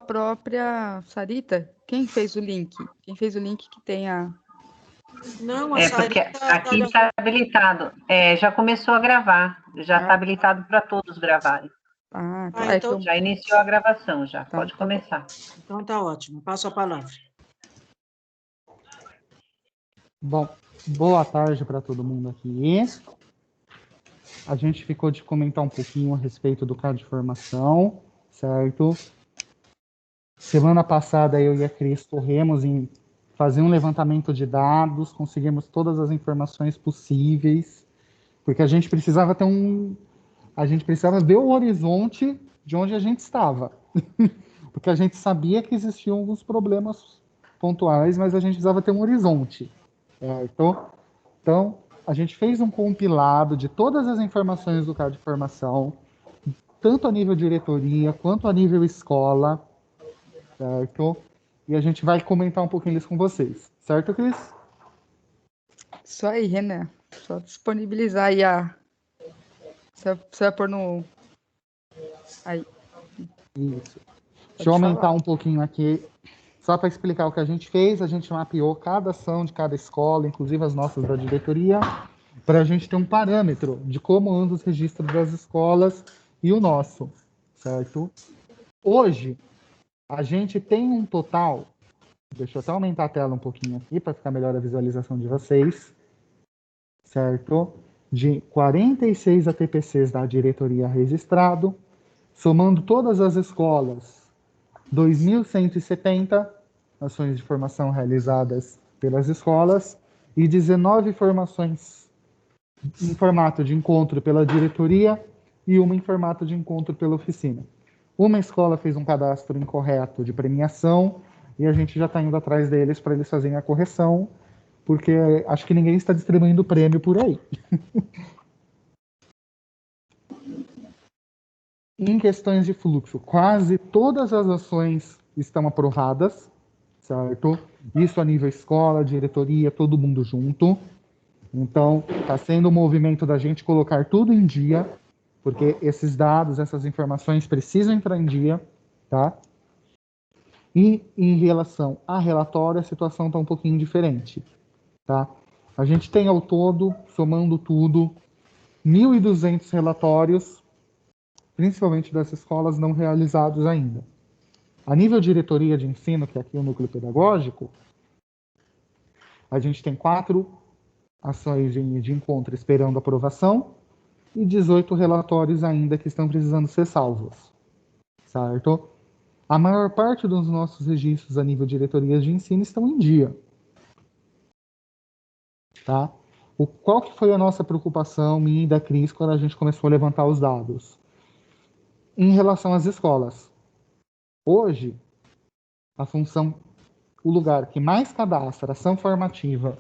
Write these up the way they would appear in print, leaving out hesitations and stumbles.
própria Sarita. Quem fez o link? Quem fez o link que tem a... Não, a porque Sarita aqui está habilitado. Já começou a gravar. Já está habilitado para todos gravarem. então... Já iniciou a gravação, já. Pode começar. Então tá ótimo. Passo a palavra. Bom, boa tarde para todo mundo aqui. A gente ficou de comentar um pouquinho a respeito do CAD de formação, certo? Semana passada eu e a Cris corremos em fazer um levantamento de dados, conseguimos todas as informações possíveis, porque a gente precisava ver o horizonte de onde a gente estava. Porque a gente sabia que existiam alguns problemas pontuais, mas a gente precisava ter um horizonte. Então, a gente fez um compilado de todas as informações do CAD de formação, tanto a nível diretoria, quanto a nível escola, certo? E a gente vai comentar um pouquinho isso com vocês. Certo, Cris? Isso aí, Renan. Só disponibilizar aí a... Você vai pôr no... Aí. Isso. Deixa eu aumentar um pouquinho aqui, só para explicar o que a gente fez. A gente mapeou cada ação de cada escola, inclusive as nossas da diretoria, para a gente ter um parâmetro de como andam os registros das escolas e o nosso, certo? Hoje, a gente tem um total, deixa eu até aumentar a tela um pouquinho aqui, para ficar melhor a visualização de vocês, certo? De 46 ATPCs da diretoria registrado, somando todas as escolas, 2.170 ações de formação realizadas pelas escolas e 19 formações em formato de encontro pela diretoria e uma em formato de encontro pela oficina. Uma escola fez um cadastro incorreto de premiação e a gente já está indo atrás deles para eles fazerem a correção, porque acho que ninguém está distribuindo prêmio por aí. Em questões de fluxo, quase todas as ações estão aprovadas, certo? Isso a nível escola, diretoria, todo mundo junto. Então, está sendo o movimento da gente colocar tudo em dia, porque esses dados, essas informações precisam entrar em dia, tá? E em relação a relatório, a situação está um pouquinho diferente, tá? A gente tem ao todo, somando tudo, 1.200 relatórios, principalmente das escolas não realizados ainda. A nível diretoria de ensino, que é aqui o núcleo pedagógico, a gente tem 4 ações de encontro esperando aprovação e 18 relatórios ainda que estão precisando ser salvos, certo? A maior parte dos nossos registros a nível de diretorias de ensino estão em dia, tá? Qual que foi a nossa preocupação, minha e da Cris, quando a gente começou a levantar os dados? Em relação às escolas. Hoje, a função, o lugar que mais cadastra ação formativa,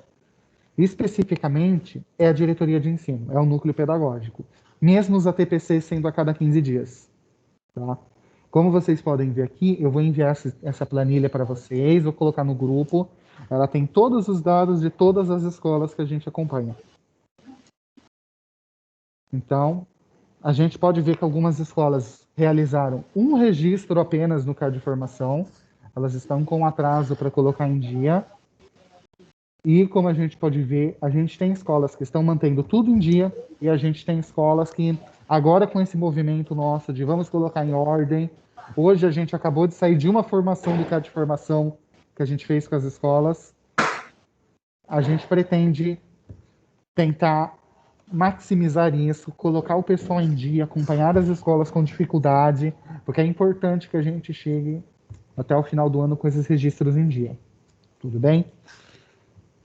especificamente, é a diretoria de ensino, é o núcleo pedagógico. Mesmo os ATPCs sendo a cada 15 dias. Tá? Como vocês podem ver aqui, eu vou enviar essa planilha para vocês, vou colocar no grupo. Ela tem todos os dados de todas as escolas que a gente acompanha. Então, a gente pode ver que algumas escolas realizaram um registro apenas no CAD de formação. Elas estão com atraso para colocar em dia. E, como a gente pode ver, a gente tem escolas que estão mantendo tudo em dia e a gente tem escolas que, agora com esse movimento nosso de vamos colocar em ordem, hoje a gente acabou de sair de uma formação do CAD de formação que a gente fez com as escolas. A gente pretende tentar maximizar isso, colocar o pessoal em dia, acompanhar as escolas com dificuldade, porque é importante que a gente chegue até o final do ano com esses registros em dia. Tudo bem?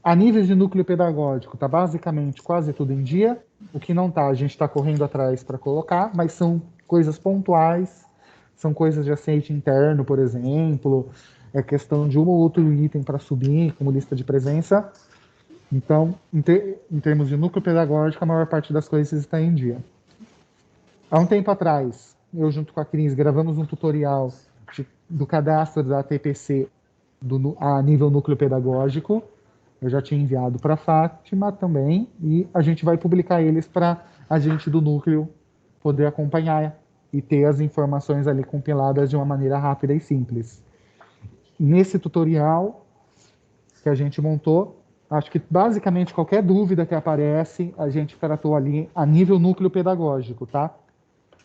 A nível de núcleo pedagógico, está basicamente quase tudo em dia. O que não está, a gente está correndo atrás para colocar, mas são coisas pontuais, são coisas de aceite interno, por exemplo, é questão de um ou outro item para subir como lista de presença. Então, em termos de núcleo pedagógico, a maior parte das coisas está em dia. Há um tempo atrás, eu junto com a Cris gravamos um tutorial do cadastro da TPC a nível núcleo pedagógico. Eu já tinha enviado para a Fátima também, e a gente vai publicar eles para a gente do núcleo poder acompanhar e ter as informações ali compiladas de uma maneira rápida e simples. Nesse tutorial que a gente montou, acho que basicamente qualquer dúvida que aparece, a gente tratou ali a nível núcleo pedagógico, tá?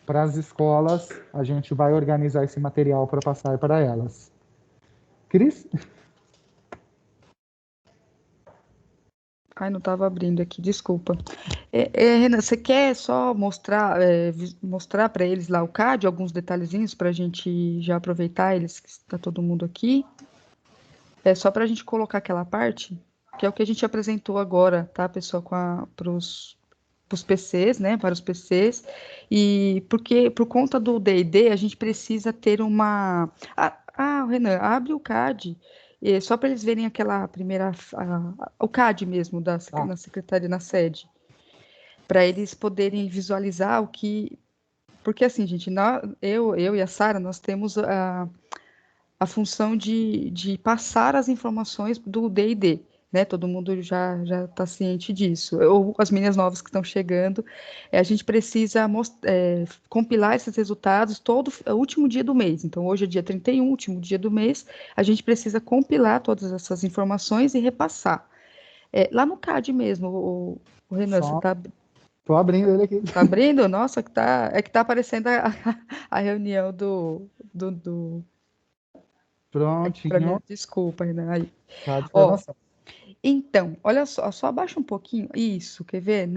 Para as escolas, a gente vai organizar esse material para passar para elas. Cris? Ai, não estava abrindo aqui, desculpa. Renan, você quer só mostrar para eles lá o CAD, alguns detalhezinhos para a gente já aproveitar eles, que está todo mundo aqui? É só para a gente colocar aquela parte, que é o que a gente apresentou agora, tá, pessoal, para os PCs, né, para os PCs, e porque por conta do D&D a gente precisa ter uma... Renan, abre o CAD, só para eles verem aquela primeira, o CAD mesmo, na secretaria, na sede, para eles poderem visualizar o que... Porque assim, gente, eu e a Sara, nós temos a função de passar as informações do D&D, né? Todo mundo já está ciente disso. Ou as meninas novas que estão chegando, a gente precisa compilar esses resultados todo último dia do mês. Então, hoje é dia 31, último dia do mês, a gente precisa compilar todas essas informações e repassar. Lá no CAD mesmo, o Renan, você está... Estou abrindo ele aqui. Está abrindo? Nossa, que tá aparecendo a reunião do Prontinho. Desculpa, Renan. Aí. Tá de formação. Então, olha só abaixa um pouquinho. Isso, quer ver?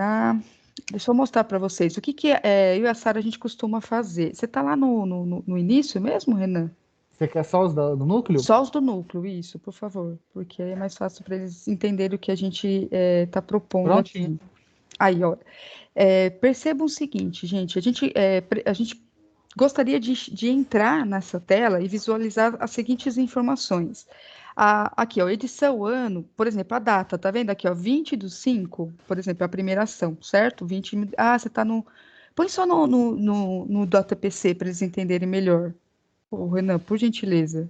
Deixa eu mostrar para vocês. O que eu e a Sara a gente costuma fazer. Você está lá no início mesmo, Renan? Você quer só os do núcleo? Só os do núcleo, isso, por favor. Porque aí é mais fácil para eles entenderem o que a gente está propondo. Prontinho. Aqui. Aí, olha. Percebam o seguinte, gente. A gente gostaria de entrar nessa tela e visualizar as seguintes informações. Aqui, ó, edição, ano, por exemplo, a data, tá vendo aqui, ó, 20/5, por exemplo, a primeira ação, certo? Você tá no... Põe só no DataPC para eles entenderem melhor. Ô, Renan, por gentileza.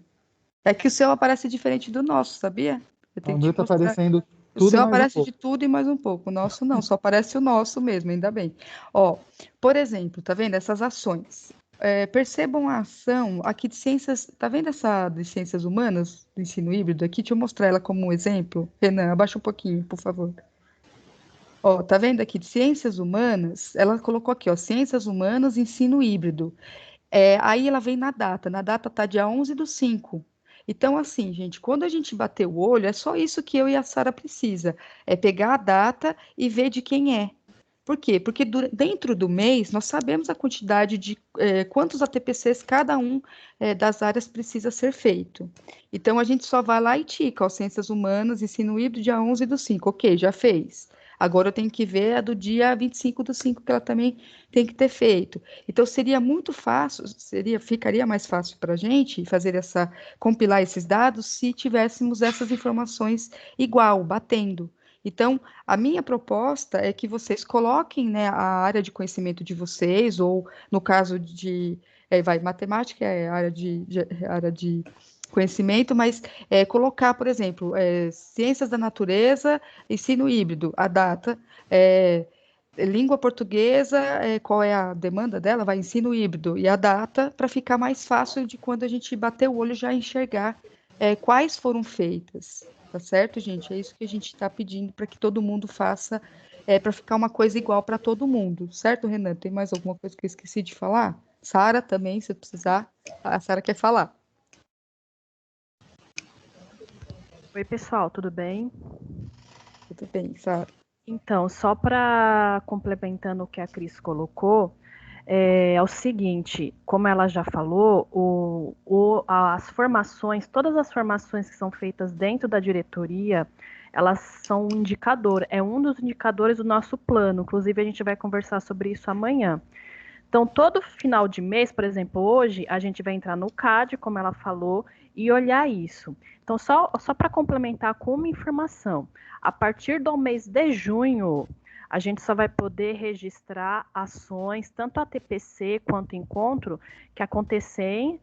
É que o seu aparece diferente do nosso, sabia? O meu tá aparecendo tudo. O seu aparece de tudo e mais um pouco. O nosso não, só aparece o nosso mesmo, ainda bem. Ó, por exemplo, tá vendo essas ações? Percebam a ação aqui de ciências, tá vendo essa de ciências humanas, do ensino híbrido aqui? Deixa eu mostrar ela como um exemplo. Renan, abaixa um pouquinho, por favor. Ó, tá vendo aqui de ciências humanas? Ela colocou aqui, ó, ciências humanas, ensino híbrido. Aí ela vem na data tá dia 11/5. Então, assim, gente, quando a gente bater o olho, é só isso que eu e a Sara precisa, é pegar a data e ver de quem é. Por quê? Porque dentro do mês nós sabemos a quantidade de quantos ATPCs cada um das áreas precisa ser feito. Então a gente só vai lá e tica, ó, ciências humanas, ensino híbrido, dia 11/5. Ok, já fez. Agora eu tenho que ver a do dia 25/5, que ela também tem que ter feito. Então seria muito fácil, ficaria mais fácil para a gente compilar esses dados se tivéssemos essas informações igual, batendo. Então, a minha proposta é que vocês coloquem, né, a área de conhecimento de vocês, ou no caso de matemática é área de conhecimento, mas colocar, por exemplo, ciências da natureza, ensino híbrido, a data, língua portuguesa, qual é a demanda dela, vai ensino híbrido, e a data, para ficar mais fácil de quando a gente bater o olho já enxergar quais foram feitas. Tá certo, gente? É isso que a gente está pedindo para que todo mundo faça, para ficar uma coisa igual para todo mundo. Certo, Renan? Tem mais alguma coisa que eu esqueci de falar? Sara também, se precisar. A Sara quer falar. Oi, pessoal, tudo bem? Tudo bem, Sara. Então, só para complementando o que a Cris colocou, é o seguinte, como ela já falou, as formações, todas as formações que são feitas dentro da diretoria, elas são um indicador, é um dos indicadores do nosso plano, inclusive a gente vai conversar sobre isso amanhã. Então, todo final de mês, por exemplo, hoje, a gente vai entrar no CAD, como ela falou, e olhar isso. Então, só para complementar com uma informação, a partir do mês de junho, a gente só vai poder registrar ações, tanto ATPC quanto encontro, que acontecerem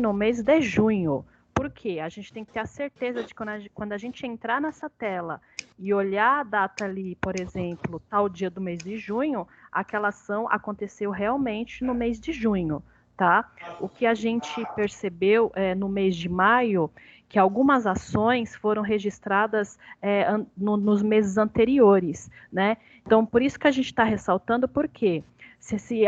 no mês de junho. Por quê? A gente tem que ter a certeza de que quando a gente entrar nessa tela e olhar a data ali, por exemplo, tal dia do mês de junho, aquela ação aconteceu realmente no mês de junho, tá? O que a gente percebeu no mês de maio, que algumas ações foram registradas nos meses anteriores, né? Então, por isso que a gente está ressaltando, porque se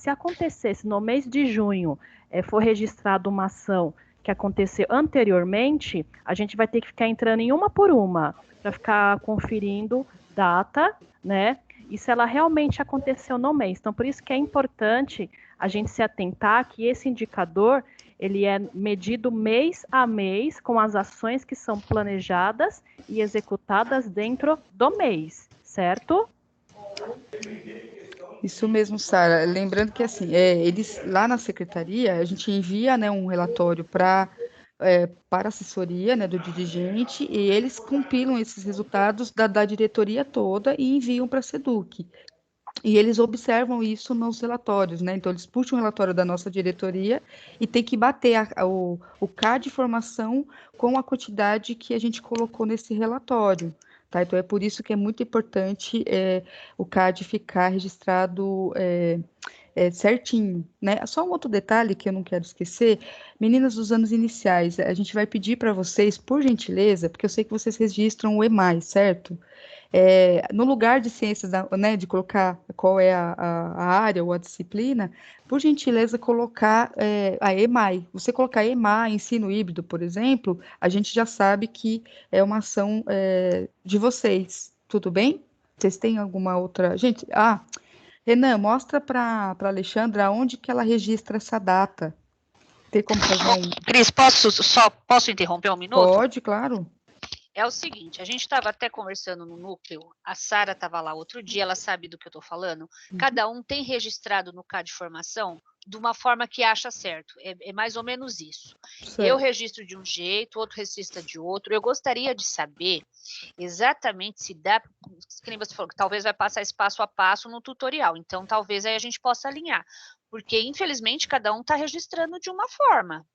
acontecesse no mês de junho, for registrada uma ação que aconteceu anteriormente, a gente vai ter que ficar entrando em uma por uma, para ficar conferindo data, né? E se ela realmente aconteceu no mês. Então, por isso que é importante a gente se atentar que esse indicador, ele é medido mês a mês com as ações que são planejadas e executadas dentro do mês, certo? Isso mesmo, Sara. Lembrando que assim, eles lá na secretaria, a gente envia, né, um relatório para a assessoria, né, do dirigente, e eles compilam esses resultados da diretoria toda e enviam para a SEDUC. E eles observam isso nos relatórios, né? Então, eles puxam o relatório da nossa diretoria e tem que bater o CAD de formação com a quantidade que a gente colocou nesse relatório. Tá? Então, é por isso que é muito importante o CAD ficar registrado certinho, né? Só um outro detalhe que eu não quero esquecer, meninas dos anos iniciais, a gente vai pedir para vocês, por gentileza, porque eu sei que vocês registram o EMAI, certo? No lugar de ciências, né, de colocar qual é a área ou a disciplina, por gentileza, colocar a EMAI. Você colocar EMAI, ensino híbrido, por exemplo, a gente já sabe que é uma ação de vocês. Tudo bem? Vocês têm alguma outra... Gente, Renan, mostra para a Alexandra onde que ela registra essa data. Tem como fazer um... Cris, posso interromper um minuto? Pode, claro. É o seguinte, a gente estava até conversando no núcleo, a Sara estava lá outro dia, ela sabe do que eu estou falando. Cada um tem registrado no CAD de formação de uma forma que acha certo. É mais ou menos isso. Certo. Eu registro de um jeito, outro registra de outro. Eu gostaria de saber exatamente se dá, que nem você falou, que talvez vai passar esse passo a passo no tutorial. Então, talvez aí a gente possa alinhar. Porque, infelizmente, cada um está registrando de uma forma.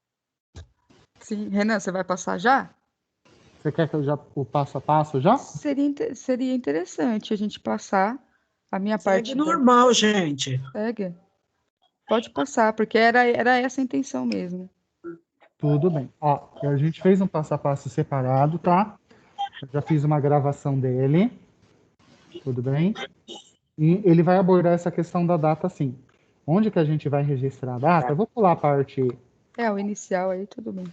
Sim, Renan, você vai passar já? Você quer que eu já o passo a passo já? Seria interessante a gente passar a minha parte. Segue normal, gente. Segue. Pode passar, porque era essa a intenção mesmo. Tudo bem. Ó, a gente fez um passo a passo separado, tá? Eu já fiz uma gravação dele. Tudo bem? E ele vai abordar essa questão da data, sim. Onde que a gente vai registrar a data? Eu vou pular a parte... o inicial aí, tudo bem.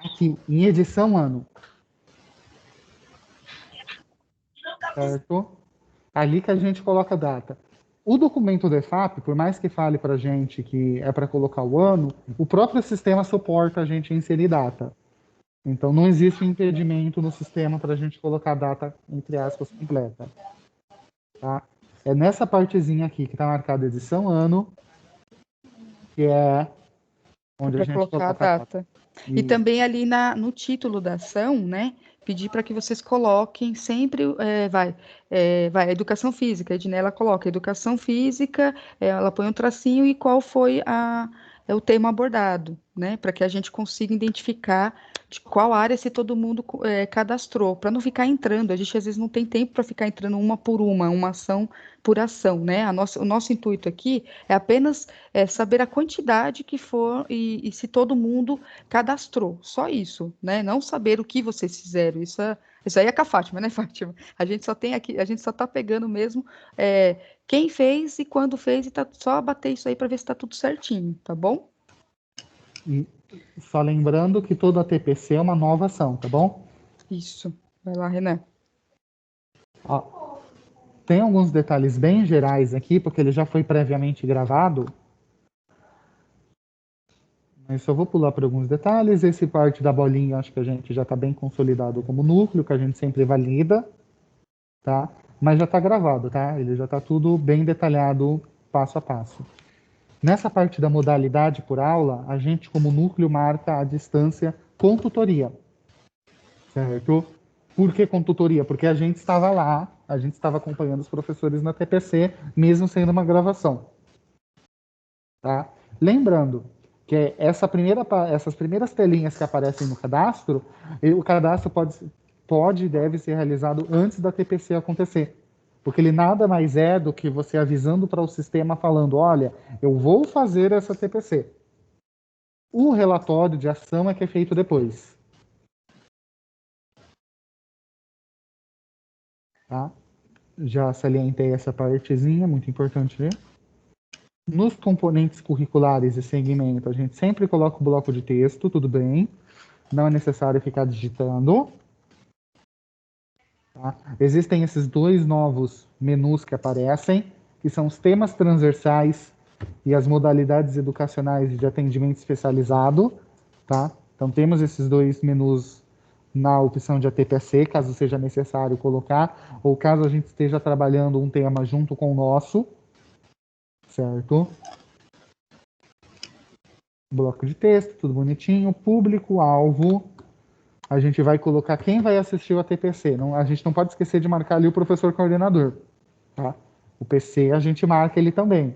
Aqui, em edição ano. Certo? Ali que a gente coloca a data. O documento do EFAP, por mais que fale para a gente que é para colocar o ano, o próprio sistema suporta a gente inserir data. Então, não existe impedimento no sistema para a gente colocar a data, entre aspas, completa. Tá? É nessa partezinha aqui que está marcada edição ano, que é onde a gente colocar a data. E também ali no título da ação, né? Pedir para que vocês coloquem sempre, educação física, a Ednela coloca educação física, ela põe um tracinho e qual foi o tema abordado, né? Para que a gente consiga identificar de qual área se todo mundo cadastrou, para não ficar entrando, a gente às vezes não tem tempo para ficar entrando uma por uma ação por ação, né? O nosso intuito aqui é apenas saber a quantidade que for e se todo mundo cadastrou, só isso, né? Não saber o que vocês fizeram, isso aí é com a Fátima, né, Fátima? A gente só tem aqui, a gente só está pegando mesmo quem fez e quando fez, e tá só bater isso aí para ver se está tudo certinho, tá bom? E só lembrando que toda a TPC é uma nova ação, tá bom? Isso. Vai lá, Renan. Ó, tem alguns detalhes bem gerais aqui, porque ele já foi previamente gravado. Mas só vou pular para alguns detalhes. Esse parte da bolinha, acho que a gente já está bem consolidado como núcleo, que a gente sempre valida, tá? Mas já está gravado, tá? Ele já está tudo bem detalhado, passo a passo. Nessa parte da modalidade por aula, a gente, como núcleo, marca a distância com tutoria. Certo? Por que com tutoria? Porque a gente estava lá, a gente estava acompanhando os professores na TPC, mesmo sendo uma gravação. Tá? Lembrando essas primeiras telinhas que aparecem no cadastro, o cadastro pode e deve ser realizado antes da TPC acontecer. Porque ele nada mais é do que você avisando para o sistema falando, olha, eu vou fazer essa TPC. O relatório de ação é que é feito depois. Tá? Já salientei essa partezinha, muito importante ver. Nos componentes curriculares e segmento, a gente sempre coloca o bloco de texto, tudo bem. Não é necessário ficar digitando. Tá? Existem esses dois novos menus que aparecem, que são os temas transversais e as modalidades educacionais de atendimento especializado. Tá? Então, temos esses dois menus na opção de ATPC, caso seja necessário colocar, ou caso a gente esteja trabalhando um tema junto com o nosso. Certo? Bloco de texto, tudo bonitinho. Público-alvo. A gente vai colocar quem vai assistir o ATPC. Não, a gente não pode esquecer de marcar ali o professor coordenador. Tá? O PC a gente marca ele também.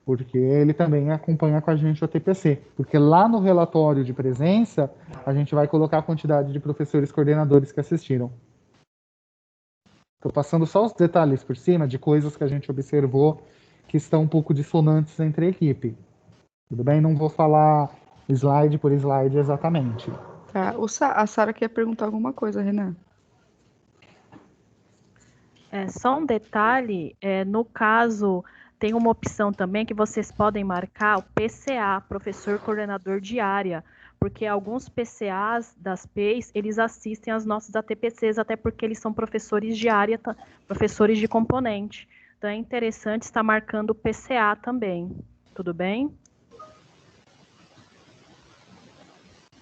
Porque ele também acompanha com a gente o ATPC. Porque lá no relatório de presença, a gente vai colocar a quantidade de professores coordenadores que assistiram. Estou passando só os detalhes por cima de coisas que a gente observou que estão um pouco dissonantes entre a equipe. Tudo bem? Não vou falar slide por slide exatamente. Tá. A Sara quer perguntar alguma coisa, Renan. Só um detalhe, no caso, tem uma opção também que vocês podem marcar o PCA, professor coordenador de área, porque alguns PCAs das PEIs, eles assistem às nossas ATPCs, até porque eles são professores de área, professores de componente. Então, é interessante estar marcando o PCA também. Tudo bem?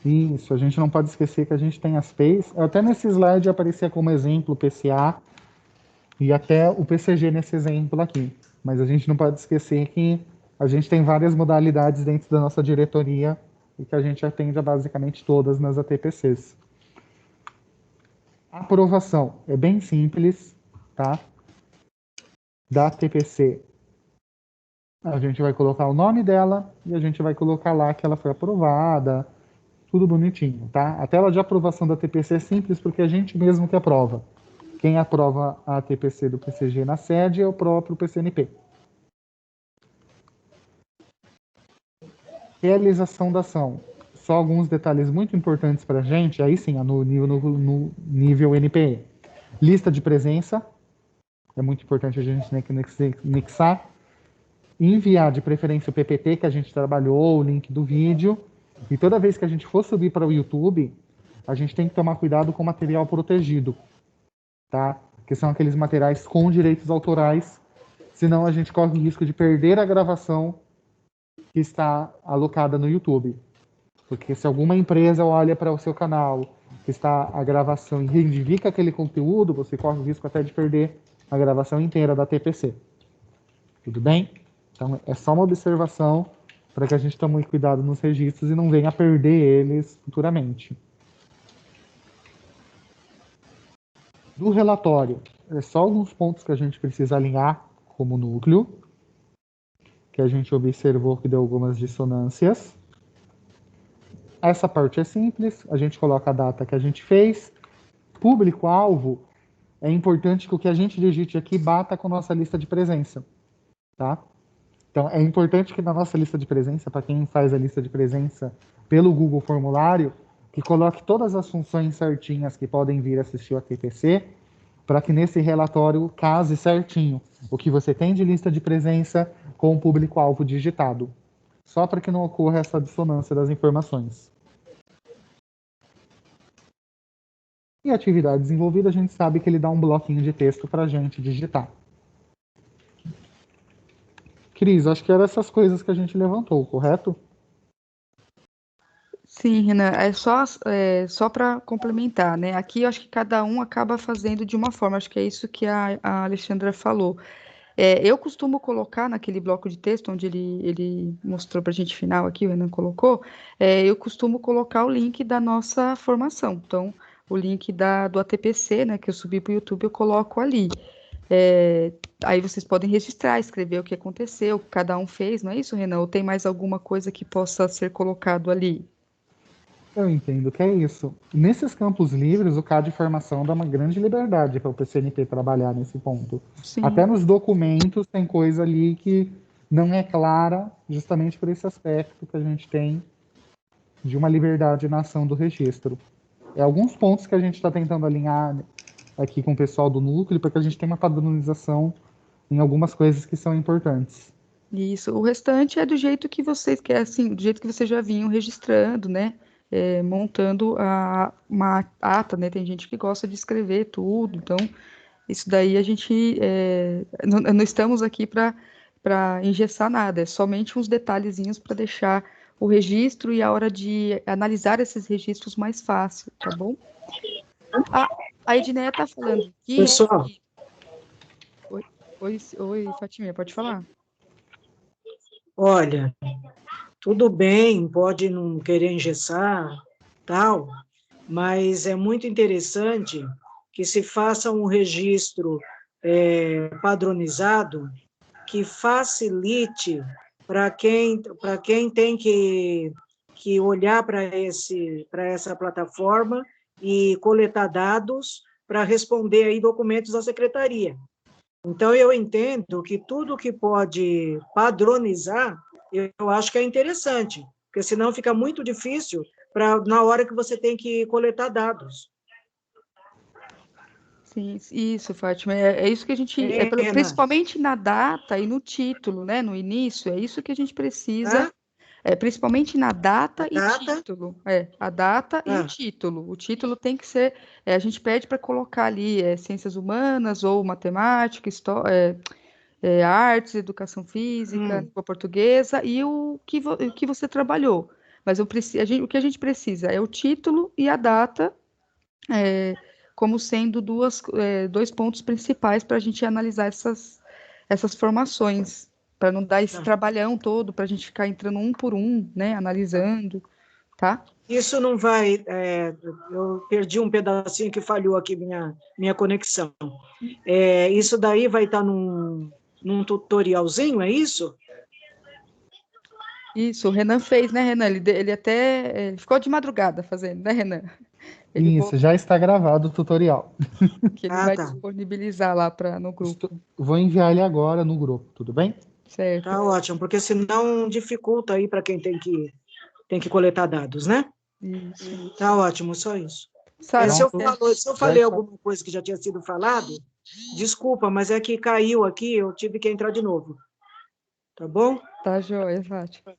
Isso, a gente não pode esquecer que a gente tem as PEIs. Até nesse slide aparecia como exemplo o PCA e até o PCG nesse exemplo aqui. Mas a gente não pode esquecer que a gente tem várias modalidades dentro da nossa diretoria e que a gente atende a basicamente todas nas ATPCs. A aprovação é bem simples, tá? Da ATPC, a gente vai colocar o nome dela e a gente vai colocar lá que ela foi aprovada, tudo bonitinho, tá? A tela de aprovação da ATPC é simples porque a gente mesmo que aprova. Quem aprova a ATPC do PCG na sede é o próprio PCNP. Realização da ação. Só alguns detalhes muito importantes para a gente, aí sim, no nível NPE. Lista de presença, é muito importante a gente anexar. Enviar de preferência o PPT que a gente trabalhou, o link do vídeo. E toda vez que a gente for subir para o YouTube, a gente tem que tomar cuidado com o material protegido, tá? Que são aqueles materiais com direitos autorais, senão a gente corre o risco de perder a gravação que está alocada no YouTube. Porque se alguma empresa olha para o seu canal, que está a gravação e reivindica aquele conteúdo, você corre o risco até de perder a gravação inteira da TPC. Tudo bem? Então, é só uma observação para que a gente tome cuidado nos registros e não venha a perder eles futuramente. Do relatório, é só alguns pontos que a gente precisa alinhar como núcleo, que a gente observou que deu algumas dissonâncias. Essa parte é simples, a gente coloca a data que a gente fez. Público-alvo, é importante que o que a gente digite aqui bata com a nossa lista de presença, tá? Então, é importante que na nossa lista de presença, para quem faz a lista de presença pelo Google Formulário, que coloque todas as funções certinhas que podem vir assistir o ATPC, para que nesse relatório case certinho o que você tem de lista de presença com o público-alvo digitado. Só para que não ocorra essa dissonância das informações. E a atividade desenvolvida, a gente sabe que ele dá um bloquinho de texto para a gente digitar. Cris, acho que eram essas coisas que a gente levantou, correto? Sim, Renan, só para complementar, né? Aqui eu acho que cada um acaba fazendo de uma forma, acho que é isso que a Alexandra falou. Eu costumo colocar naquele bloco de texto onde ele mostrou para a gente final aqui, o Renan colocou, eu costumo colocar o link da nossa formação. Então, o link do ATPC, né, que eu subi para o YouTube, eu coloco ali. Aí vocês podem registrar, escrever o que aconteceu, o que cada um fez, não é isso, Renan? Ou tem mais alguma coisa que possa ser colocado ali? Eu entendo que é isso. Nesses campos livres, o CAD de formação dá uma grande liberdade para o PCNP trabalhar nesse ponto. Sim. Até nos documentos tem coisa ali que não é clara, justamente por esse aspecto que a gente tem de uma liberdade na ação do registro. É alguns pontos que a gente está tentando alinhar aqui com o pessoal do núcleo, para que a gente tenha uma padronização em algumas coisas que são importantes. Isso. O restante é do jeito que vocês querem, assim, do jeito que vocês já vinham registrando, né? Montando uma ata, né? Tem gente que gosta de escrever tudo, então isso daí a gente não estamos aqui para engessar nada, é somente uns detalhezinhos para deixar o registro e a hora de analisar esses registros mais fácil, tá bom? A Edneia está falando aqui. Pessoal. Oi, Fatiminha, pode falar? Olha, tudo bem, pode não querer engessar, tal, mas é muito interessante que se faça um registro padronizado que facilite para quem tem que olhar para essa plataforma e coletar dados para responder aí documentos da secretaria. Então, eu entendo que tudo que pode padronizar, eu acho que é interessante, porque senão fica muito difícil na hora que você tem que coletar dados. Sim, isso, Fátima, é isso que a gente, principalmente na data e no título, né, no início, é isso que a gente precisa, principalmente na data e título, a data e o título. O título tem que ser, a gente pede para colocar ali ciências humanas ou matemática, história, artes, educação física, língua portuguesa e o que você trabalhou. Mas o que a gente precisa é o título e a data, como sendo dois pontos principais para a gente analisar essas formações, para não dar esse trabalhão todo, para a gente ficar entrando um por um, né, analisando, tá? Isso não vai... eu perdi um pedacinho que falhou aqui minha conexão. Isso daí vai estar num tutorialzinho, é isso? Isso, o Renan fez, né, Renan? Ele até ficou de madrugada fazendo, né, Renan? Isso, já está gravado o tutorial. Que ele vai disponibilizar lá no grupo. Vou enviar ele agora no grupo, tudo bem? Certo. Tá ótimo, porque senão dificulta aí para quem tem que coletar dados, né? Isso. Tá ótimo, só isso. Sara, Se eu falei alguma coisa que já tinha sido falado, desculpa, mas é que caiu aqui, eu tive que entrar de novo. Tá bom? Tá joia, Fátima.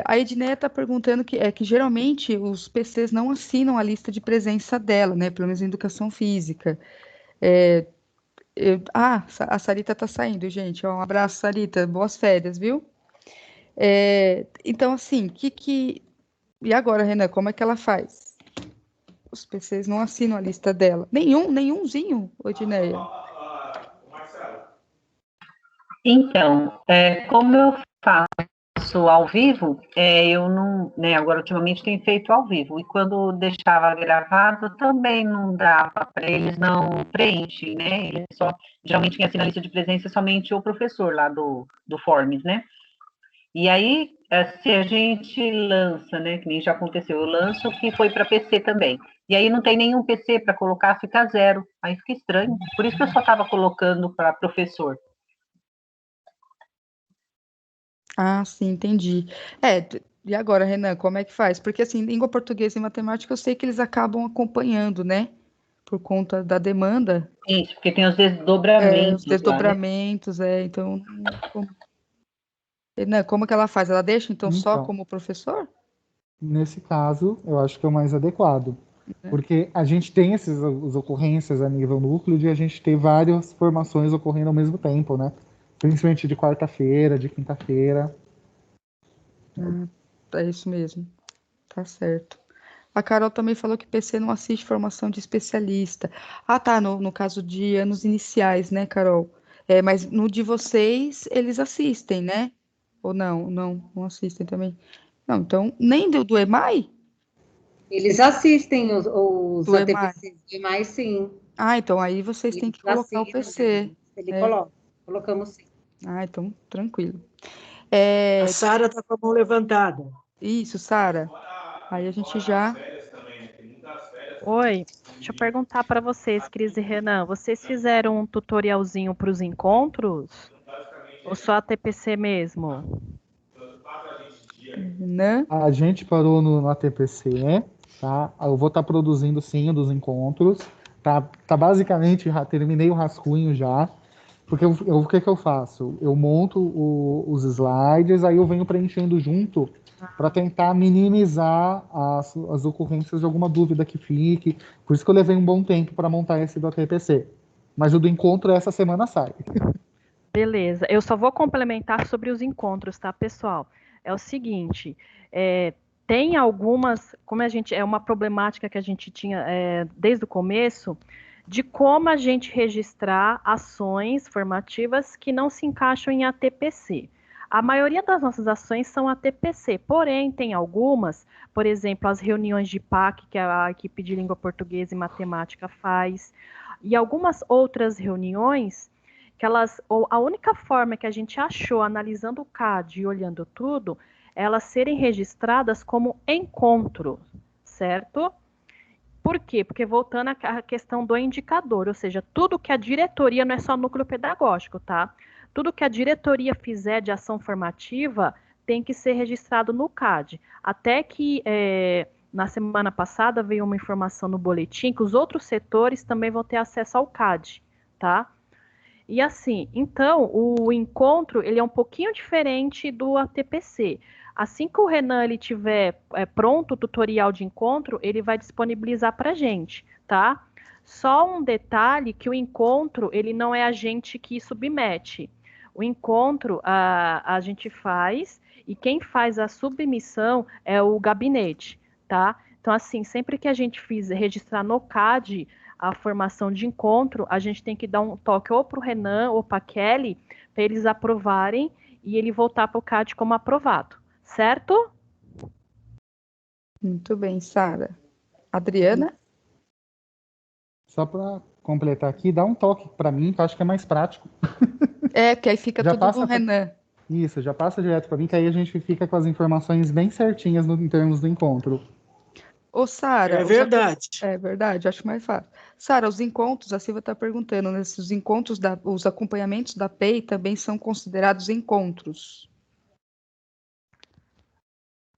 A Edneia está perguntando que geralmente os PCs não assinam a lista de presença dela, né? Pelo menos em educação física. A Sarita está saindo, gente. Um abraço, Sarita. Boas férias, viu? Então, assim, E agora, Renan, como é que ela faz? Os PCs não assinam a lista dela. Nenhumzinho, Edneia. Então, como eu faço ao vivo, eu não, né, agora ultimamente tenho feito ao vivo, e quando deixava gravado também não dava para eles não preencher, né, eles geralmente quem assina a lista de presença é somente o professor lá do Forms, né, e aí, se a gente lança, né, que nem já aconteceu, eu lanço que foi para PC também, e aí não tem nenhum PC para colocar, fica 0, aí fica estranho, por isso que eu só estava colocando para professor. Ah, sim, entendi. E agora, Renan, como é que faz? Porque, assim, língua portuguesa e matemática, eu sei que eles acabam acompanhando, né? Por conta da demanda. Isso, porque tem os desdobramentos. Os desdobramentos, lá, né? Então, Renan, como que ela faz? Ela deixa, então, só como professor? Nesse caso, eu acho que é o mais adequado. Porque a gente tem as ocorrências a nível núcleo de a gente ter várias formações ocorrendo ao mesmo tempo, né? Principalmente de quarta-feira, de quinta-feira. É isso mesmo. Tá certo. A Carol também falou que PC não assiste formação de especialista. Ah, tá, no caso de anos iniciais, né, Carol? Mas no de vocês, eles assistem, né? Ou não? Não assistem também. Não, então, nem do EMAI? Eles assistem os Do ATPCs do EMAI, sim. Ah, então aí vocês têm que colocar o PC. Ele colocamos sim. Ah, então, tranquilo. A Sara está com a mão levantada. Isso, Sara. Aí a gente já. Oi, deixa eu perguntar para vocês, Cris e Renan, vocês fizeram um tutorialzinho para os encontros? Ou só a TPC mesmo? Né? A gente parou no ATPC, tá? Eu vou estar produzindo sim o dos encontros. Tá basicamente, terminei o rascunho já. Porque o que que eu faço? Eu monto os slides, aí eu venho preenchendo junto para tentar minimizar as ocorrências de alguma dúvida que fique. Por isso que eu levei um bom tempo para montar esse do ATPC. Mas o do encontro essa semana sai. Beleza, eu só vou complementar sobre os encontros, tá, pessoal? É o seguinte, tem algumas, como a gente, é uma problemática que a gente tinha desde o começo, de como a gente registrar ações formativas que não se encaixam em ATPC. A maioria das nossas ações são ATPC, porém tem algumas, por exemplo, as reuniões de PAC, que a equipe de língua portuguesa e matemática faz, e algumas outras reuniões que elas, ou a única forma que a gente achou, analisando o CAD e olhando tudo, elas serem registradas como encontro, certo? Por quê? Porque voltando à questão do indicador, ou seja, tudo que a diretoria, não é só núcleo pedagógico, tá? Tudo que a diretoria fizer de ação formativa tem que ser registrado no CAD. Até que na semana passada veio uma informação no boletim que os outros setores também vão ter acesso ao CAD, tá? E assim, então, o encontro, ele é um pouquinho diferente do ATPC. Assim que o Renan ele tiver pronto o tutorial de encontro, ele vai disponibilizar para a gente, tá? Só um detalhe que o encontro, ele não é a gente que submete. O encontro a gente faz e quem faz a submissão é o gabinete, tá? Então, assim, sempre que a gente registrar no CAD, a formação de encontro, a gente tem que dar um toque ou para o Renan ou para a Kelly, para eles aprovarem e ele voltar para o CAD como aprovado, certo? Muito bem, Sara. Adriana? Só para completar aqui, dá um toque para mim, que eu acho que é mais prático. Que aí fica Já tudo com passa o Renan. Isso, já passa direto para mim, que aí a gente fica com as informações bem certinhas em termos do encontro. Ô, Sara, É verdade. é verdade, acho mais fácil. Sara, os encontros, a Silvia está perguntando, né, se os encontros os acompanhamentos da PEI também são considerados encontros.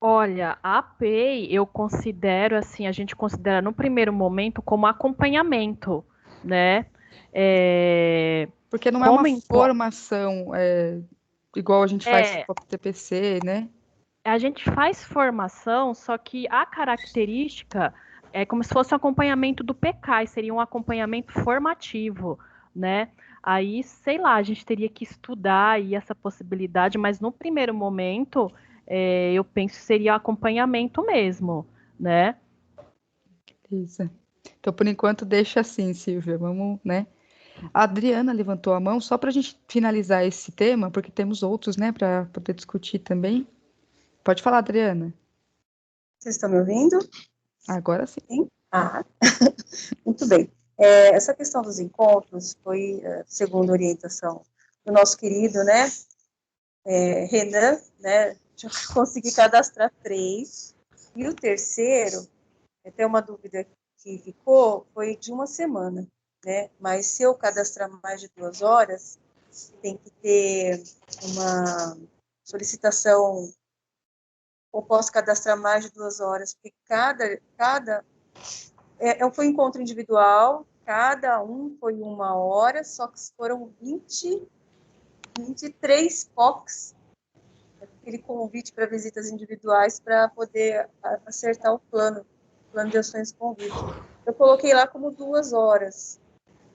Olha, a APEI eu considero assim, a gente considera no primeiro momento como acompanhamento, né? Porque não é uma Como formação igual a gente faz com a TPC, né? a gente faz formação, só que a característica é como se fosse um acompanhamento do PCAI, seria um acompanhamento formativo, né? Aí, sei lá, a gente teria que estudar aí essa possibilidade, mas no primeiro momento, eu penso que seria acompanhamento mesmo, né? Isso. Então, por enquanto, deixa assim, Silvia. Vamos, né? A Adriana levantou a mão só para a gente finalizar esse tema, porque temos outros, né, para poder discutir também. Pode falar, Adriana. Vocês estão me ouvindo? Agora sim. Sim? Ah, muito bem. Essa questão dos encontros foi, segundo a orientação do nosso querido, né, Renan, né, já consegui cadastrar 3, e o terceiro, até uma dúvida que ficou, foi de uma semana, né, mas se eu cadastrar mais de 2 horas, tem que ter uma solicitação, ou posso cadastrar mais de 2 horas, porque foi um encontro individual, cada um foi 1 hora, só que foram 23 POCs, aquele convite para visitas individuais para poder acertar o plano de ações convite. Eu coloquei lá como 2 horas,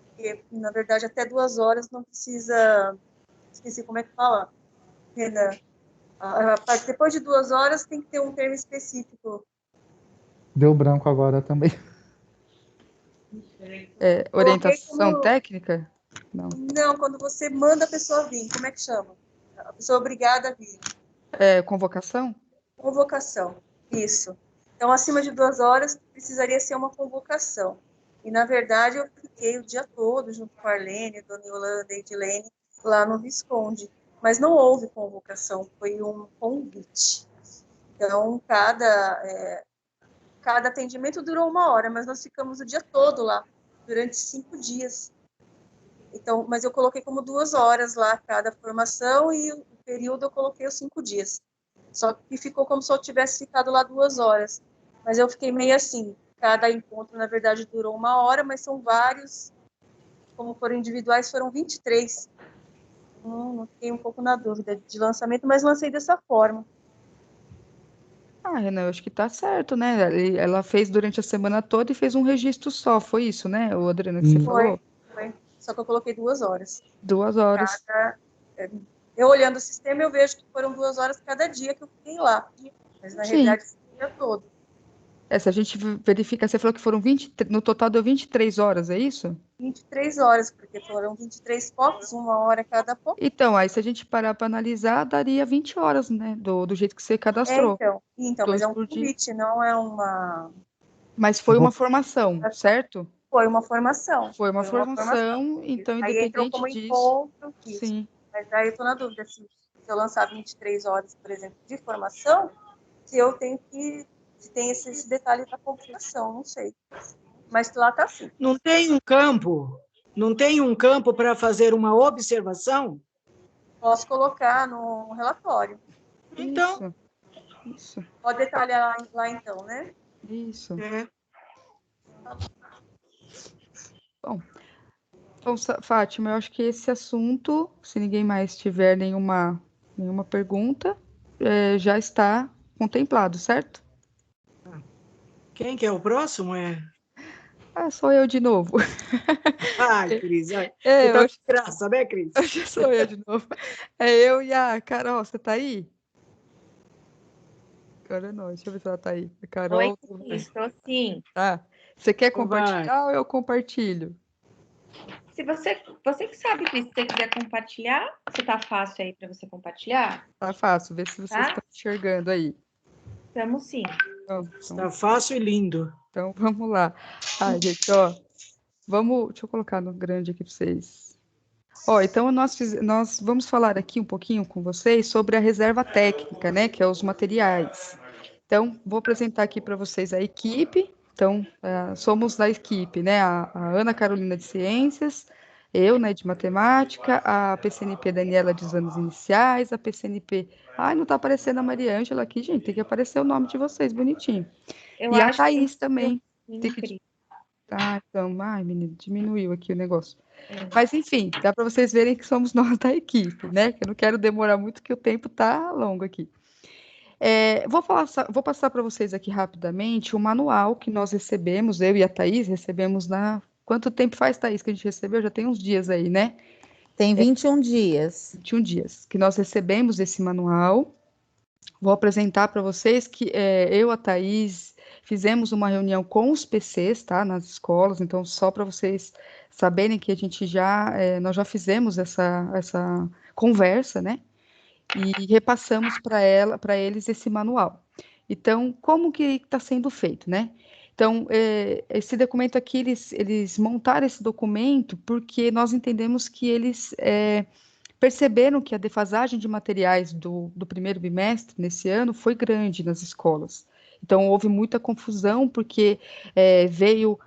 porque, na verdade, até 2 horas não precisa, esqueci como é que fala, Renan. Depois de 2 horas tem que ter um termo específico. Deu branco agora também. Orientação técnica? Não. Não, quando você manda a pessoa vir, como é que chama? A pessoa é obrigada a vir. Convocação? Convocação, isso. Então, acima de 2 horas, precisaria ser uma convocação. E, na verdade, eu fiquei o dia todo junto com a Arlene, Dona Yolanda e Edilene, lá no Visconde. Mas não houve convocação, foi um convite. Então, cada atendimento durou 1 hora, mas nós ficamos o dia todo lá, durante 5 dias. Então, mas eu coloquei como 2 horas lá cada formação e o período eu coloquei os 5 dias. Só que ficou como se eu tivesse ficado lá 2 horas. Mas eu fiquei meio assim, cada encontro, na verdade, durou 1 hora, mas são vários, como foram individuais, foram 23. Fiquei um pouco na dúvida de lançamento, mas lancei dessa forma. Renan, eu acho que tá certo, né? Ela fez durante a semana toda e fez um registro só, foi isso, né, o Adriana, que você falou? Foi. Só que eu coloquei 2 horas. 2 horas. Eu olhando o sistema, eu vejo que foram 2 horas cada dia que eu fiquei lá. Mas, na realidade, foi o dia todo. Se a gente verifica, você falou que foram 20, no total deu 23 horas, é isso? 23 horas, porque foram 23 fotos, 1 hora cada foto. Então, aí se a gente parar para analisar, daria 20 horas, né? Do jeito que você cadastrou. Então, mas é um convite, não é uma... Mas foi uma formação, certo? Foi uma formação. Foi uma formação, então, aí entrou como disso... encontro. Sim. Mas aí eu estou na dúvida se eu lançar 23 horas, por exemplo, de formação, se eu tenho que... Se tem esse detalhe da computação, não sei. Mas lá está assim. Não tem um campo? Não tem um campo para fazer uma observação? Posso colocar no relatório. Então. Isso. Pode detalhar lá então, né? Isso. Bom, então, Fátima, eu acho que esse assunto, se ninguém mais tiver nenhuma pergunta, já está contemplado, certo? Quem que é o próximo? Sou eu de novo. Cris. Você tá de graça, né, Cris? Hoje sou eu de novo. É eu e a Carol. Você tá aí? Agora não, deixa eu ver se ela tá aí. A Carol. Oi, estou sim. Tá. Você quer compartilhar ou eu compartilho? Se você que sabe, Cris, se você quiser compartilhar, se tá fácil aí para você compartilhar? Tá fácil, vê se vocês estão enxergando aí. Estamos sim. Tá fácil e lindo. Então, vamos lá. Gente, deixa eu colocar no grande aqui para vocês. Então nós vamos falar aqui um pouquinho com vocês sobre a reserva técnica, né, que é os materiais. Então, vou apresentar aqui para vocês a equipe. Então, somos da equipe, né, a Ana Carolina de Ciências, eu, né, de Matemática, a PCNP Daniela de Exames Iniciais, a PCNP... não está aparecendo a Maria Ângela aqui, gente, tem que aparecer o nome de vocês bonitinho. E a Thaís também. Então, menina, diminuiu aqui o negócio. Mas, enfim, dá para vocês verem que somos nós da equipe, né? Que eu não quero demorar muito, que o tempo está longo aqui. Vou passar para vocês aqui rapidamente o manual que nós recebemos, eu e a Thaís recebemos Quanto tempo faz, Thaís, que a gente recebeu? Já tem uns dias aí, né? Tem 21 dias. 21 dias que nós recebemos esse manual. Vou apresentar para vocês que eu, a Thaís, fizemos uma reunião com os PCs, tá, nas escolas, então só para vocês saberem que a gente nós já fizemos essa conversa, né, e repassamos para eles esse manual. Então, como que está sendo feito, né? Então, esse documento aqui, eles montaram esse documento porque nós entendemos que eles perceberam que a defasagem de materiais do primeiro bimestre, nesse ano, foi grande nas escolas. Então, houve muita confusão, porque veio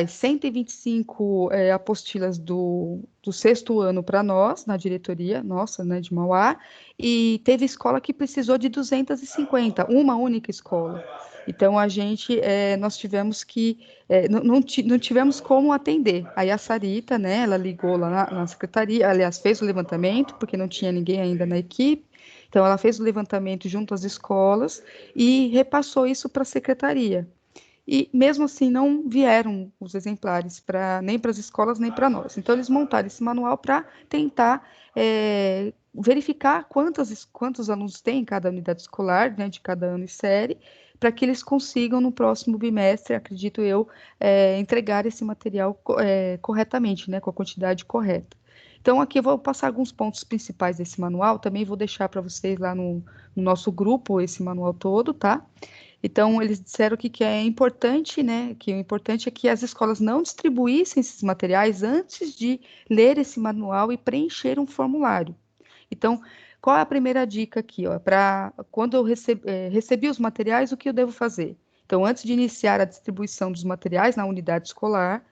125 apostilas do sexto ano para nós, na diretoria nossa, né, de Mauá, e teve escola que precisou de 250, uma única escola. Então, nós tivemos que, não tivemos como atender. Aí a Sarita, né, ela ligou lá na secretaria, aliás, fez o levantamento, porque não tinha ninguém ainda na equipe, então ela fez o levantamento junto às escolas e repassou isso para a secretaria. E mesmo assim não vieram os exemplares nem para as escolas, nem para nós. Então eles montaram esse manual para tentar verificar quantos alunos tem em cada unidade escolar, né, de cada ano e série, para que eles consigam no próximo bimestre, acredito eu, entregar esse material corretamente, né, com a quantidade correta. Então, aqui eu vou passar alguns pontos principais desse manual, também vou deixar para vocês lá no nosso grupo esse manual todo, tá? Então, eles disseram que é importante, né, que o importante é que as escolas não distribuíssem esses materiais antes de ler esse manual e preencher um formulário. Então, Qual é a primeira dica aqui? Para quando eu recebi os materiais, o que eu devo fazer? Então, antes de iniciar a distribuição dos materiais na unidade escolar,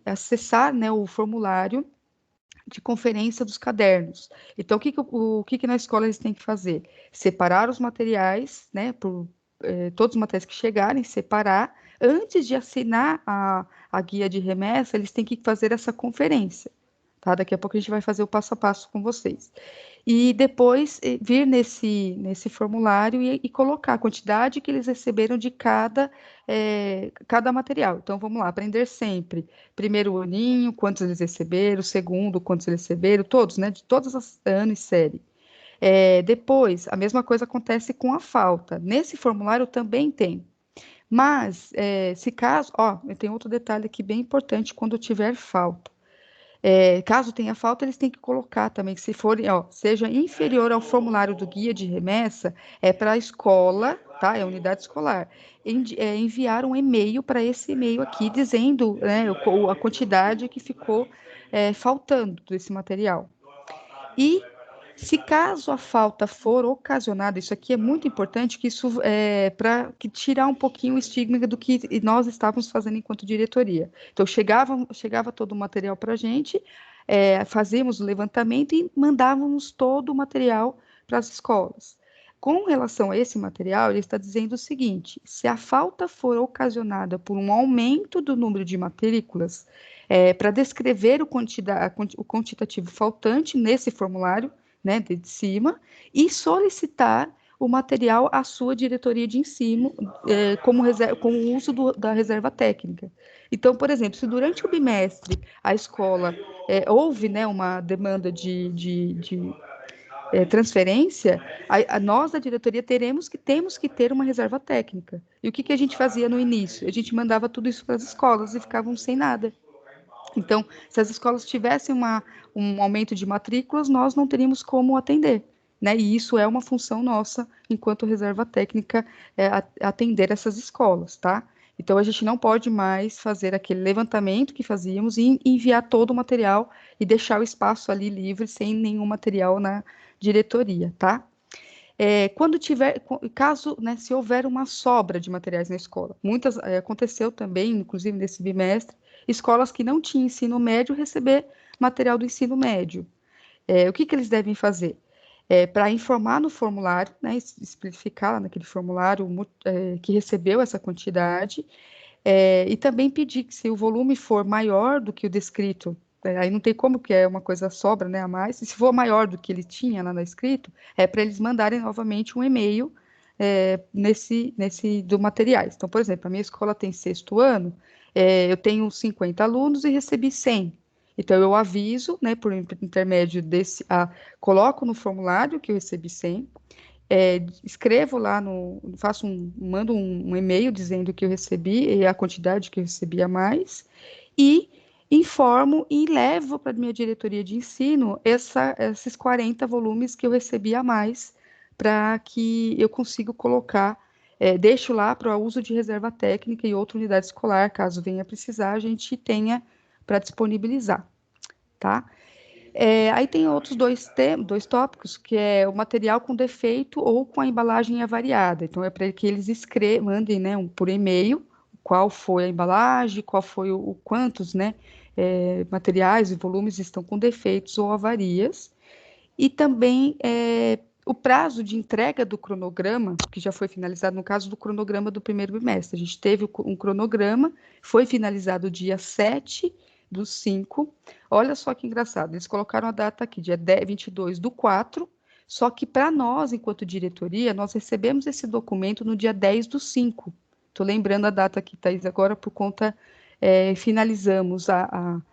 acessar, né, o formulário de conferência dos cadernos. Então, o que na escola eles têm que fazer? Separar os materiais, né, todos os materiais que chegarem, separar. Antes de assinar a guia de remessa, eles têm que fazer essa conferência. Tá? Daqui a pouco a gente vai fazer o passo a passo com vocês. E depois vir nesse formulário e colocar a quantidade que eles receberam de cada material. Então, vamos lá, aprender sempre. Primeiro aninho, quantos eles receberam, segundo, quantos eles receberam, todos, né? De todos os anos e série. Depois, a mesma coisa acontece com a falta. Nesse formulário também tem. Mas, se caso, tem outro detalhe aqui bem importante quando tiver falta. Caso tenha falta, eles têm que colocar também, que se for, seja inferior ao formulário do guia de remessa, para a escola, tá? É a unidade escolar, enviar um e-mail para esse e-mail aqui, dizendo, né, a quantidade que ficou faltando desse material. E se caso a falta for ocasionada, isso aqui é muito importante, que isso para tirar um pouquinho o estigma do que nós estávamos fazendo enquanto diretoria. Então, chegava todo o material para a gente, fazíamos o levantamento e mandávamos todo o material para as escolas. Com relação a esse material, ele está dizendo o seguinte: se a falta for ocasionada por um aumento do número de matrículas, para descrever o quantitativo faltante nesse formulário, né, de cima, e solicitar o material à sua diretoria de ensino com o uso da reserva técnica. Então, por exemplo, se durante o bimestre a escola houve, né, uma demanda de transferência, nós da diretoria temos que ter uma reserva técnica. E o que a gente fazia no início? A gente mandava tudo isso para as escolas e ficavam sem nada. Então, se as escolas tivessem um aumento de matrículas, nós não teríamos como atender, né? E isso é uma função nossa, enquanto reserva técnica, atender essas escolas, tá? Então, a gente não pode mais fazer aquele levantamento que fazíamos e enviar todo o material e deixar o espaço ali livre, sem nenhum material na diretoria, tá? Caso, né, se houver uma sobra de materiais na escola, aconteceu também, inclusive nesse bimestre, escolas que não tinham ensino médio receber material do ensino médio. O que eles devem fazer? Para informar no formulário, né, especificar lá naquele formulário que recebeu essa quantidade, e também pedir que, se o volume for maior do que o descrito, aí não tem como, que é uma coisa sobra, né, a mais, e se for maior do que ele tinha lá no escrito, para eles mandarem novamente um e-mail do materiais. Então, por exemplo, a minha escola tem 6º ano, eu tenho 50 alunos e recebi 100. Então, eu aviso, né, por intermédio coloco no formulário que eu recebi 100, escrevo lá, mando um e-mail dizendo que eu recebi e a quantidade que eu recebi a mais, e informo e levo para a minha diretoria de ensino esses 40 volumes que eu recebi a mais, para que eu consiga colocar, deixo lá para o uso de reserva técnica e outra unidade escolar, caso venha precisar, a gente tenha para disponibilizar, tá? Aí tem outros dois tópicos, que é o material com defeito ou com a embalagem avariada. Então, é para que eles mandem, né, por e-mail qual foi a embalagem, qual foi quantos, né, materiais e volumes estão com defeitos ou avarias. E também o prazo de entrega do cronograma, que já foi finalizado no caso do cronograma do primeiro bimestre. A gente teve um cronograma, foi finalizado dia 7/5. Olha só que engraçado, eles colocaram a data aqui, dia 22/4, só que para nós, enquanto diretoria, nós recebemos esse documento no dia 10/5. Estou lembrando a data aqui, Thaís, agora por conta, finalizamos,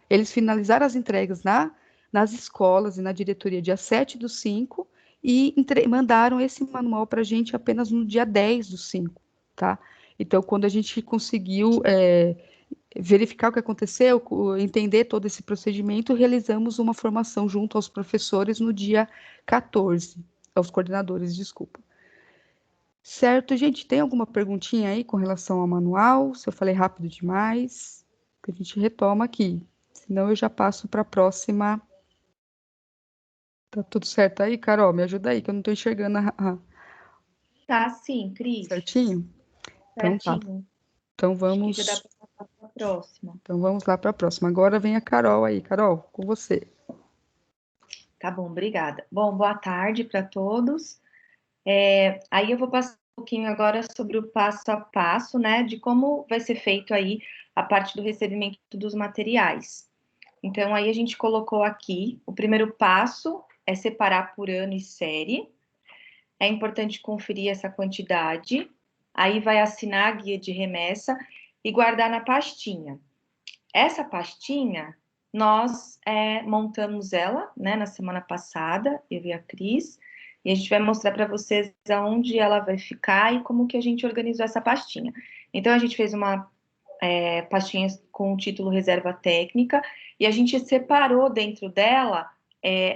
eles finalizaram as entregas nas escolas e na diretoria dia 7/5 e mandaram esse manual para a gente apenas no dia 10/5, tá? Então, quando a gente conseguiu verificar o que aconteceu, entender todo esse procedimento, realizamos uma formação junto aos professores no dia 14, aos coordenadores, desculpa. Certo, gente, tem alguma perguntinha aí com relação ao manual? Se eu falei rápido demais, que a gente retoma aqui. Senão eu já passo para a próxima Tá tudo certo aí, Carol? Me ajuda aí, que eu não tô enxergando Tá sim, Cris. certinho. Então tá. Certinho. Então Acho que já dá vamos, para passar para a próxima. então vamos lá para a próxima. Agora vem a Carol aí. Carol, com você. Tá bom, obrigada. Bom, boa tarde para todos. Aí eu vou passar um pouquinho agora sobre o passo a passo, né, de como vai ser feito aí a parte do recebimento dos materiais. Então, aí a gente colocou aqui, o primeiro passo é separar por ano e série. É importante conferir essa quantidade. Aí vai assinar a guia de remessa e guardar na pastinha. Essa pastinha, nós montamos ela, né, na semana passada, eu e a Cris, e a gente vai mostrar para vocês aonde ela vai ficar e como que a gente organizou essa pastinha. Então, a gente fez uma pastinha com o título Reserva Técnica, e a gente separou dentro dela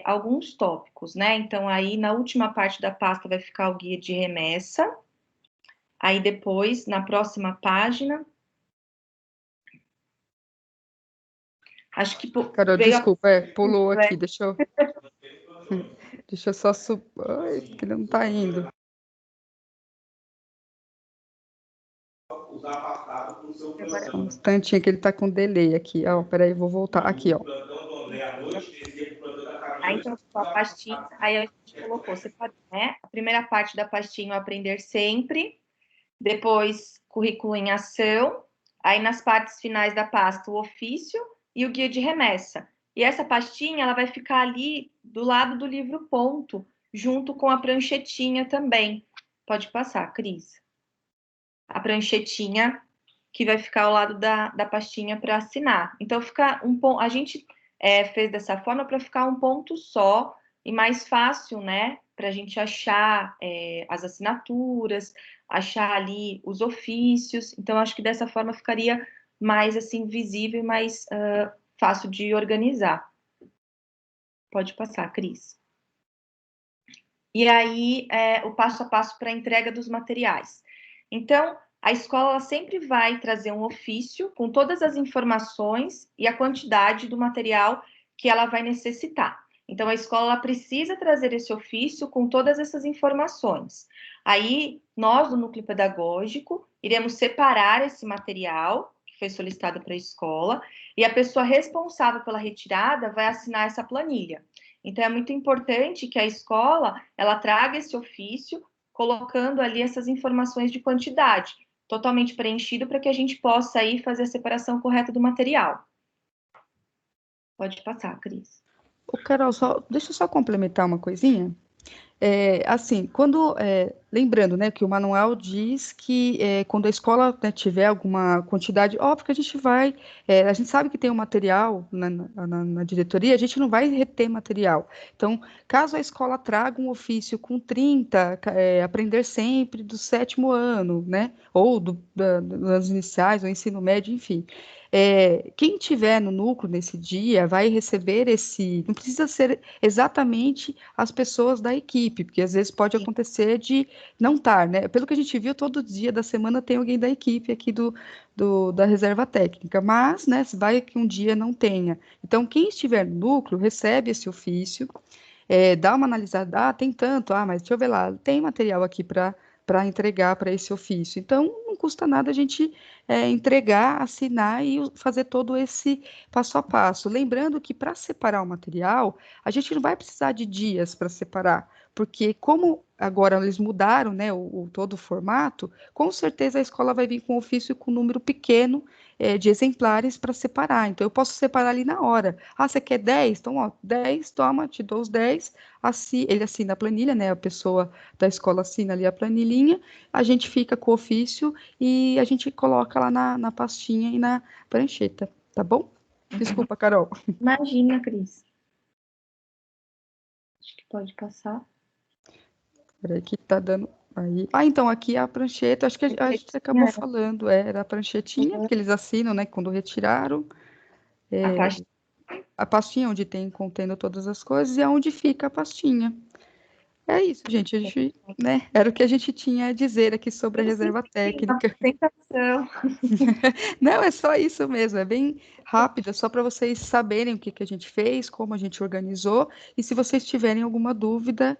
alguns tópicos, né? Então, aí, na última parte da pasta vai ficar o guia de remessa, aí depois, na próxima página, acho que Carol, veio desculpa, pulou aqui, deixa eu deixa eu só Ai, que não tá indo. Um instantinho que ele tá com delay aqui, ó, peraí, vou voltar, aqui, ó. Aí, então, a pastinha, aí a gente colocou, separou, né? A primeira parte da pastinha, o Aprender Sempre, depois, currículo em ação, aí nas partes finais da pasta, o ofício e o guia de remessa. E essa pastinha, ela vai ficar ali do lado do livro ponto, junto com a pranchetinha também. Pode passar, Cris. A pranchetinha que vai ficar ao lado da pastinha para assinar. Então, fica um ponto. A gente fez dessa forma para ficar um ponto só e mais fácil, né? Para a gente achar as assinaturas, achar ali os ofícios. Então, acho que dessa forma ficaria mais assim visível e mais fácil de organizar. Pode passar, Cris. E aí, o passo a passo para a entrega dos materiais. Então, a escola ela sempre vai trazer um ofício com todas as informações e a quantidade do material que ela vai necessitar. Então, a escola ela precisa trazer esse ofício com todas essas informações. Aí, nós, do Núcleo Pedagógico, iremos separar esse material que foi solicitado para a escola e a pessoa responsável pela retirada vai assinar essa planilha. Então, é muito importante que a escola ela traga esse ofício colocando ali essas informações de quantidade, totalmente preenchido para que a gente possa aí fazer a separação correta do material. Pode passar, Cris. Ô, Carol, deixa eu só complementar uma coisinha. Assim, lembrando, né, que o manual diz que quando a escola, né, tiver alguma quantidade, óbvio que a gente vai, a gente sabe que tem um material na diretoria, a gente não vai reter material. Então, caso a escola traga um ofício com 30, aprender sempre do 7º ano, né, ou das iniciais, ou ensino médio, enfim. Quem tiver no núcleo nesse dia vai receber não precisa ser exatamente as pessoas da equipe, porque às vezes pode acontecer de não estar, né? Pelo que a gente viu, todo dia da semana tem alguém da equipe aqui da reserva técnica, mas, né, vai que um dia não tenha. Então, quem estiver no núcleo recebe esse ofício, dá uma analisada, tem tanto, mas deixa eu ver lá, tem material aqui para entregar para esse ofício. Então, não custa nada a gente entregar, assinar e fazer todo esse passo a passo. Lembrando que para separar o material, a gente não vai precisar de dias para separar, porque como agora eles mudaram, né, todo o formato, com certeza a escola vai vir com um ofício com um número pequeno de exemplares para separar. Então, eu posso separar ali na hora. Você quer 10? Então, ó, 10, toma, te dou os 10. Ele assina a planilha, né? A pessoa da escola assina ali a planilhinha, a gente fica com o ofício e a gente coloca lá na pastinha e na prancheta, tá bom? Desculpa, Carol. Imagina, Cris. Acho que pode passar. Peraí que tá dando aí. Então, aqui é a prancheta, acho que a gente acabou falando, era a pranchetinha, que eles assinam, né, quando retiraram. A pastinha onde contendo todas as coisas e é onde fica a pastinha. É isso, gente. A gente, né? Era o que a gente tinha a dizer aqui sobre a reserva técnica. Apresentação. Não, é só isso mesmo. É bem rápido, é só para vocês saberem o que que a gente fez, como a gente organizou. E se vocês tiverem alguma dúvida,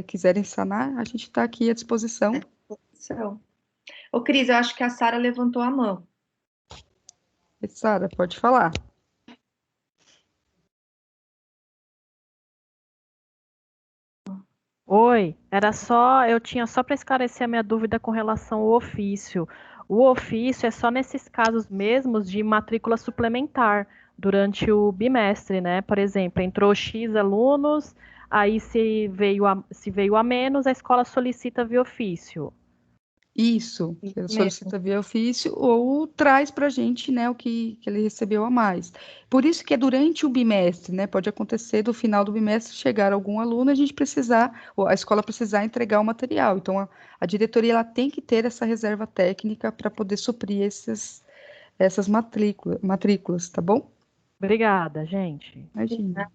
quiserem sanar, a gente está aqui à disposição. Ô, Cris, eu acho que a Sara levantou a mão. Sara, pode falar. Oi, eu tinha só para esclarecer a minha dúvida com relação ao ofício. O ofício é só nesses casos mesmos de matrícula suplementar durante o bimestre, né? Por exemplo, entrou X alunos, aí se veio a menos, a escola solicita via ofício. Isso, ele solicita via ofício ou traz para a gente, né, o que ele recebeu a mais. Por isso que é durante o bimestre, né, pode acontecer do final do bimestre chegar algum aluno, a gente precisar, ou a escola precisar entregar o material. Então, a diretoria ela tem que ter essa reserva técnica para poder suprir essas matrículas, tá bom? Obrigada, gente. Imagina.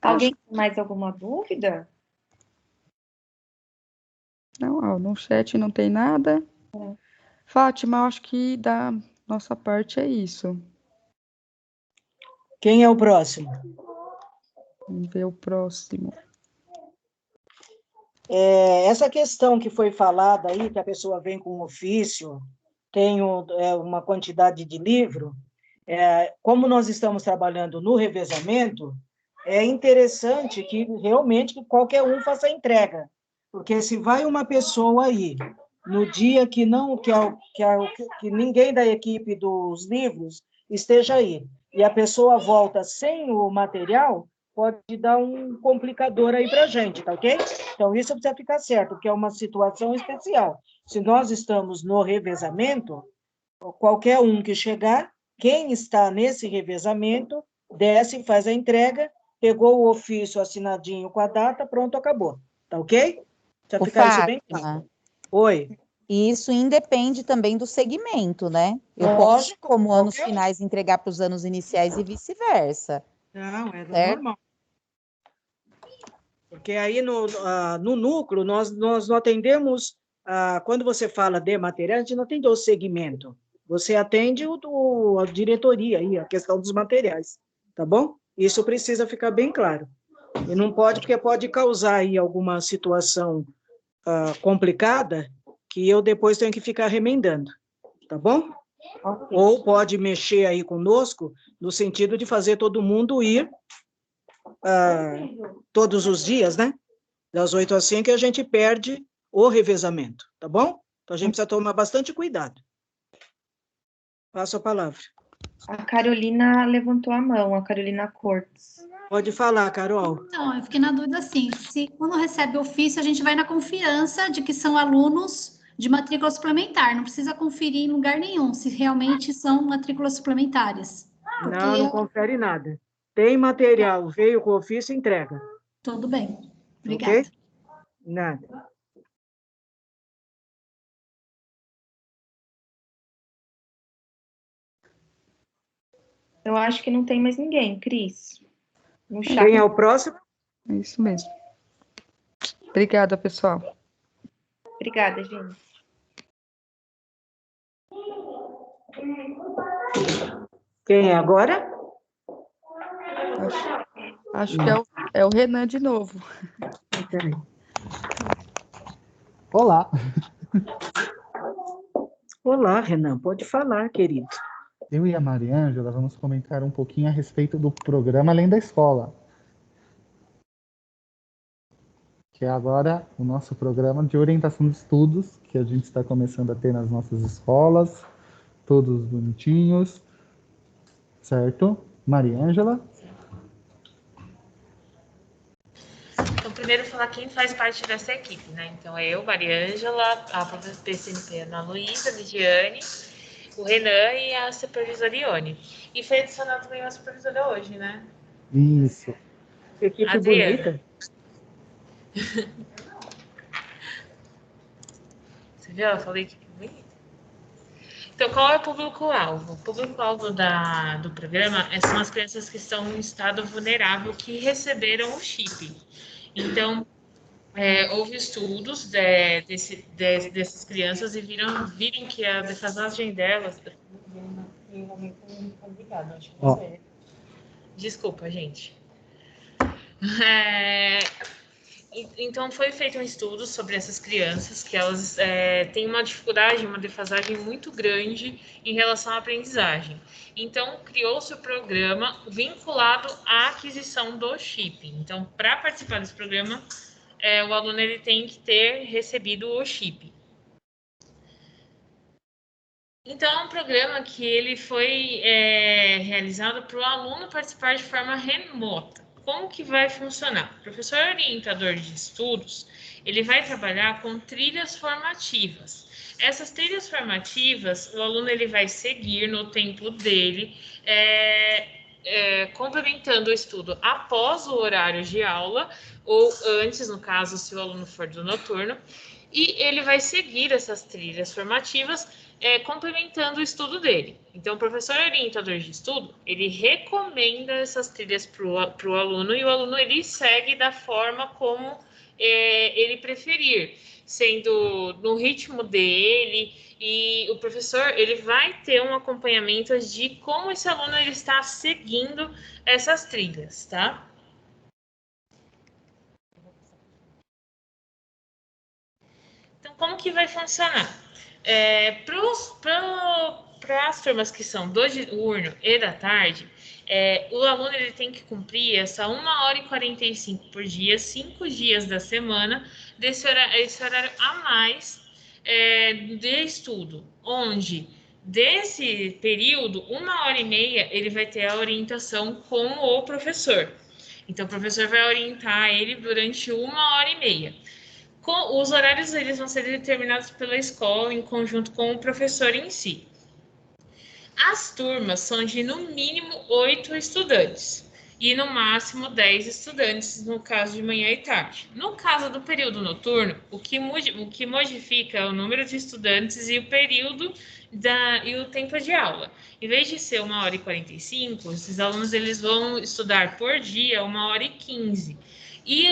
Alguém tem mais alguma dúvida? Não, ó, no chat não tem nada. Fátima, eu acho que da nossa parte é isso. Quem é o próximo? Vamos ver o próximo. Essa questão que foi falada aí, que a pessoa vem com um ofício, tem uma quantidade de livro, como nós estamos trabalhando no revezamento, é interessante que realmente que qualquer um faça a entrega. Porque se vai uma pessoa aí, no dia que não que ninguém da equipe dos livros esteja aí, e a pessoa volta sem o material, pode dar um complicador aí para a gente, tá ok? Então, isso precisa ficar certo, porque é uma situação especial. Se nós estamos no revezamento, qualquer um que chegar, quem está nesse revezamento, desce, faz a entrega, pegou o ofício assinadinho com a data, pronto, acabou. Tá ok? Já ficar isso bem claro. Oi. E isso independe também do segmento, né? Eu Lógico, posso, como anos qualquer um. finais, entregar para os anos iniciais e vice-versa. Não, é certo? normal. Porque aí no núcleo, nós não atendemos, quando você fala de material, a gente não atende o segmento. Você atende a diretoria aí, a questão dos materiais, tá bom? Isso precisa ficar bem claro. E não pode, porque pode causar aí alguma situação complicada que eu depois tenho que ficar remendando, tá bom? Ou pode mexer aí conosco no sentido de fazer todo mundo ir todos os dias, né? Das 8 às 5, a gente perde o revezamento, tá bom? Então, a gente precisa tomar bastante cuidado. Passo a palavra. A Carolina levantou a mão, a Carolina Cortes. Pode falar, Carol. Então, eu fiquei na dúvida assim, se quando recebe ofício, a gente vai na confiança de que são alunos de matrícula suplementar, não precisa conferir em lugar nenhum, se realmente são matrículas suplementares. Porque não confere nada. Tem material, veio com ofício, entrega. Tudo bem. Obrigada. Ok? Nada. Eu acho que não tem mais ninguém, Cris. No chat. Quem é o próximo? É isso mesmo. Obrigada, pessoal. Obrigada, gente. Quem é agora? Acho que é o Renan de novo. Olá. Olá, Renan. Pode falar, querido. Eu e a Mariângela vamos comentar um pouquinho a respeito do programa Além da Escola, que é agora o nosso programa de orientação de estudos, que a gente está começando a ter nas nossas escolas, todos bonitinhos, certo? Mariângela? Então, primeiro falar quem faz parte dessa equipe, né? Então, é eu, Mariângela, a professora PCNP Ana Luísa, Lidiane, o Renan e a supervisora Ione. E foi adicionado também uma supervisora hoje, né? Isso. Equipe Adriana. bonita. Você viu? Eu falei que bonita. Então, qual é o público-alvo? O público-alvo do programa são as crianças que estão em estado vulnerável que receberam o chip. Então, houve estudos dessas crianças e viram que a defasagem delas... Desculpa, gente. Então, foi feito um estudo sobre essas crianças, que elas têm uma dificuldade, uma defasagem muito grande em relação à aprendizagem. Então, criou-se o programa vinculado à aquisição do chip. Então, para participar desse programa, o aluno ele tem que ter recebido o chip. Então, é um programa que ele foi realizado para o aluno participar de forma remota. Como que vai funcionar? O professor orientador de estudos, ele vai trabalhar com trilhas formativas. Essas trilhas formativas, o aluno ele vai seguir no tempo dele, complementando o estudo após o horário de aula, ou antes, no caso, se o aluno for do noturno, e ele vai seguir essas trilhas formativas, complementando o estudo dele. Então, o professor orientador de estudo, ele recomenda essas trilhas para o aluno, e o aluno ele segue da forma como ele preferir, sendo no ritmo dele, e o professor ele vai ter um acompanhamento de como esse aluno ele está seguindo essas trilhas, tá? Então, como que vai funcionar? Para as turmas que são do diurno e da tarde, o aluno ele tem que cumprir essa 1h45 por dia, 5 dias da semana, esse horário a mais de estudo, onde desse período, 1h30, ele vai ter a orientação com o professor. Então, o professor vai orientar ele durante 1h30. Os horários eles vão ser determinados pela escola em conjunto com o professor em si. As turmas são de no mínimo 8 estudantes e no máximo 10 estudantes, no caso de manhã e tarde. No caso do período noturno, o que modifica é o número de estudantes e o período e o tempo de aula. Em vez de ser 1h45, esses alunos eles vão estudar por dia 1h15. E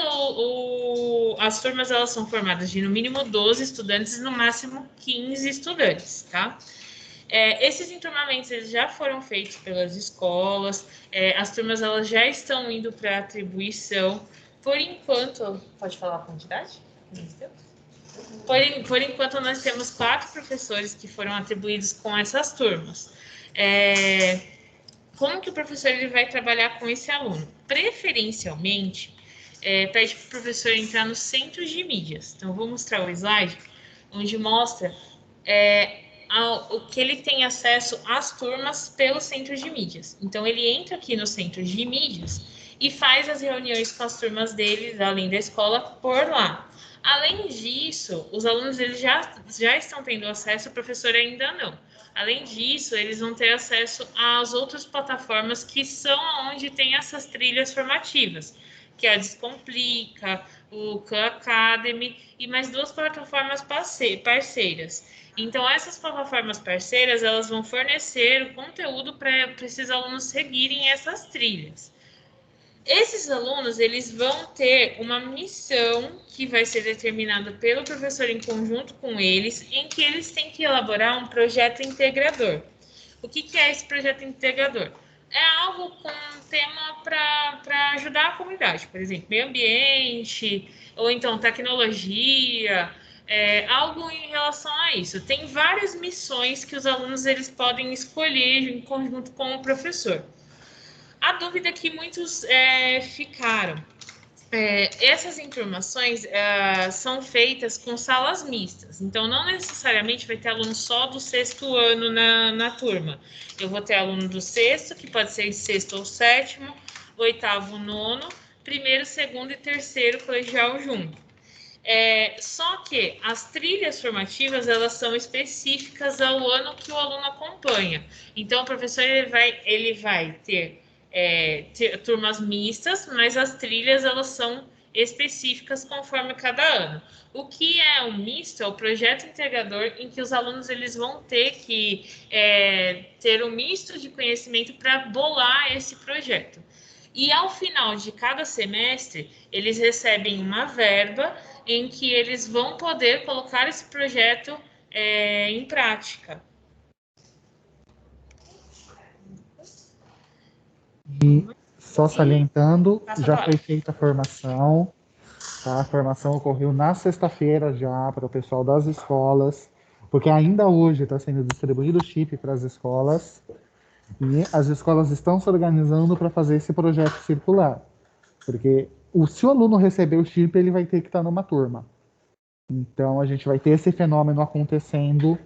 as turmas elas são formadas de no mínimo 12 estudantes e no máximo 15 estudantes, tá? Esses enturmamentos eles já foram feitos pelas escolas, as turmas elas já estão indo para atribuição. Por enquanto, pode falar a quantidade? Por enquanto, nós temos 4 professores que foram atribuídos com essas turmas. Como que o professor ele vai trabalhar com esse aluno? Preferencialmente, pede para o professor entrar nos centros de mídias. Então, eu vou mostrar o slide, onde mostra o que ele tem acesso às turmas pelos centros de mídias. Então, ele entra aqui nos centros de mídias e faz as reuniões com as turmas dele, além da escola, por lá. Além disso, os alunos eles já estão tendo acesso, o professor ainda não. Além disso, eles vão ter acesso às outras plataformas que são onde tem essas trilhas formativas, que é a Descomplica, o Khan Academy e mais 2 plataformas parceiras. Então, essas plataformas parceiras, elas vão fornecer o conteúdo para esses alunos seguirem essas trilhas. Esses alunos, eles vão ter uma missão que vai ser determinada pelo professor em conjunto com eles, em que eles têm que elaborar um projeto integrador. O que é esse projeto integrador? É algo com tema para ajudar a comunidade, por exemplo, meio ambiente, ou então tecnologia, algo em relação a isso. Tem várias missões que os alunos eles podem escolher em conjunto com o professor. A dúvida que muitos ficaram, essas enturmações são feitas com salas mistas, então não necessariamente vai ter aluno só do 6º ano na turma. Eu vou ter aluno do 6º, que pode ser 6º ou 7º, 8º, 9º, 1º, 2º e 3º colegial junto. Só que as trilhas formativas elas são específicas ao ano que o aluno acompanha. Então, o professor ele vai ter turmas mistas, mas as trilhas elas são específicas conforme cada ano. O que é um misto é o projeto integrador, em que os alunos eles vão ter que ter um misto de conhecimento para bolar esse projeto. E ao final de cada semestre, eles recebem uma verba em que eles vão poder colocar esse projeto em prática. E só salientando, já foi feita a formação, tá? A formação ocorreu na sexta-feira já para o pessoal das escolas, porque ainda hoje está sendo distribuído o chip para as escolas, e as escolas estão se organizando para fazer esse projeto circular. Porque se o aluno receber o chip, ele vai ter que estar numa turma. Então, a gente vai ter esse fenômeno acontecendo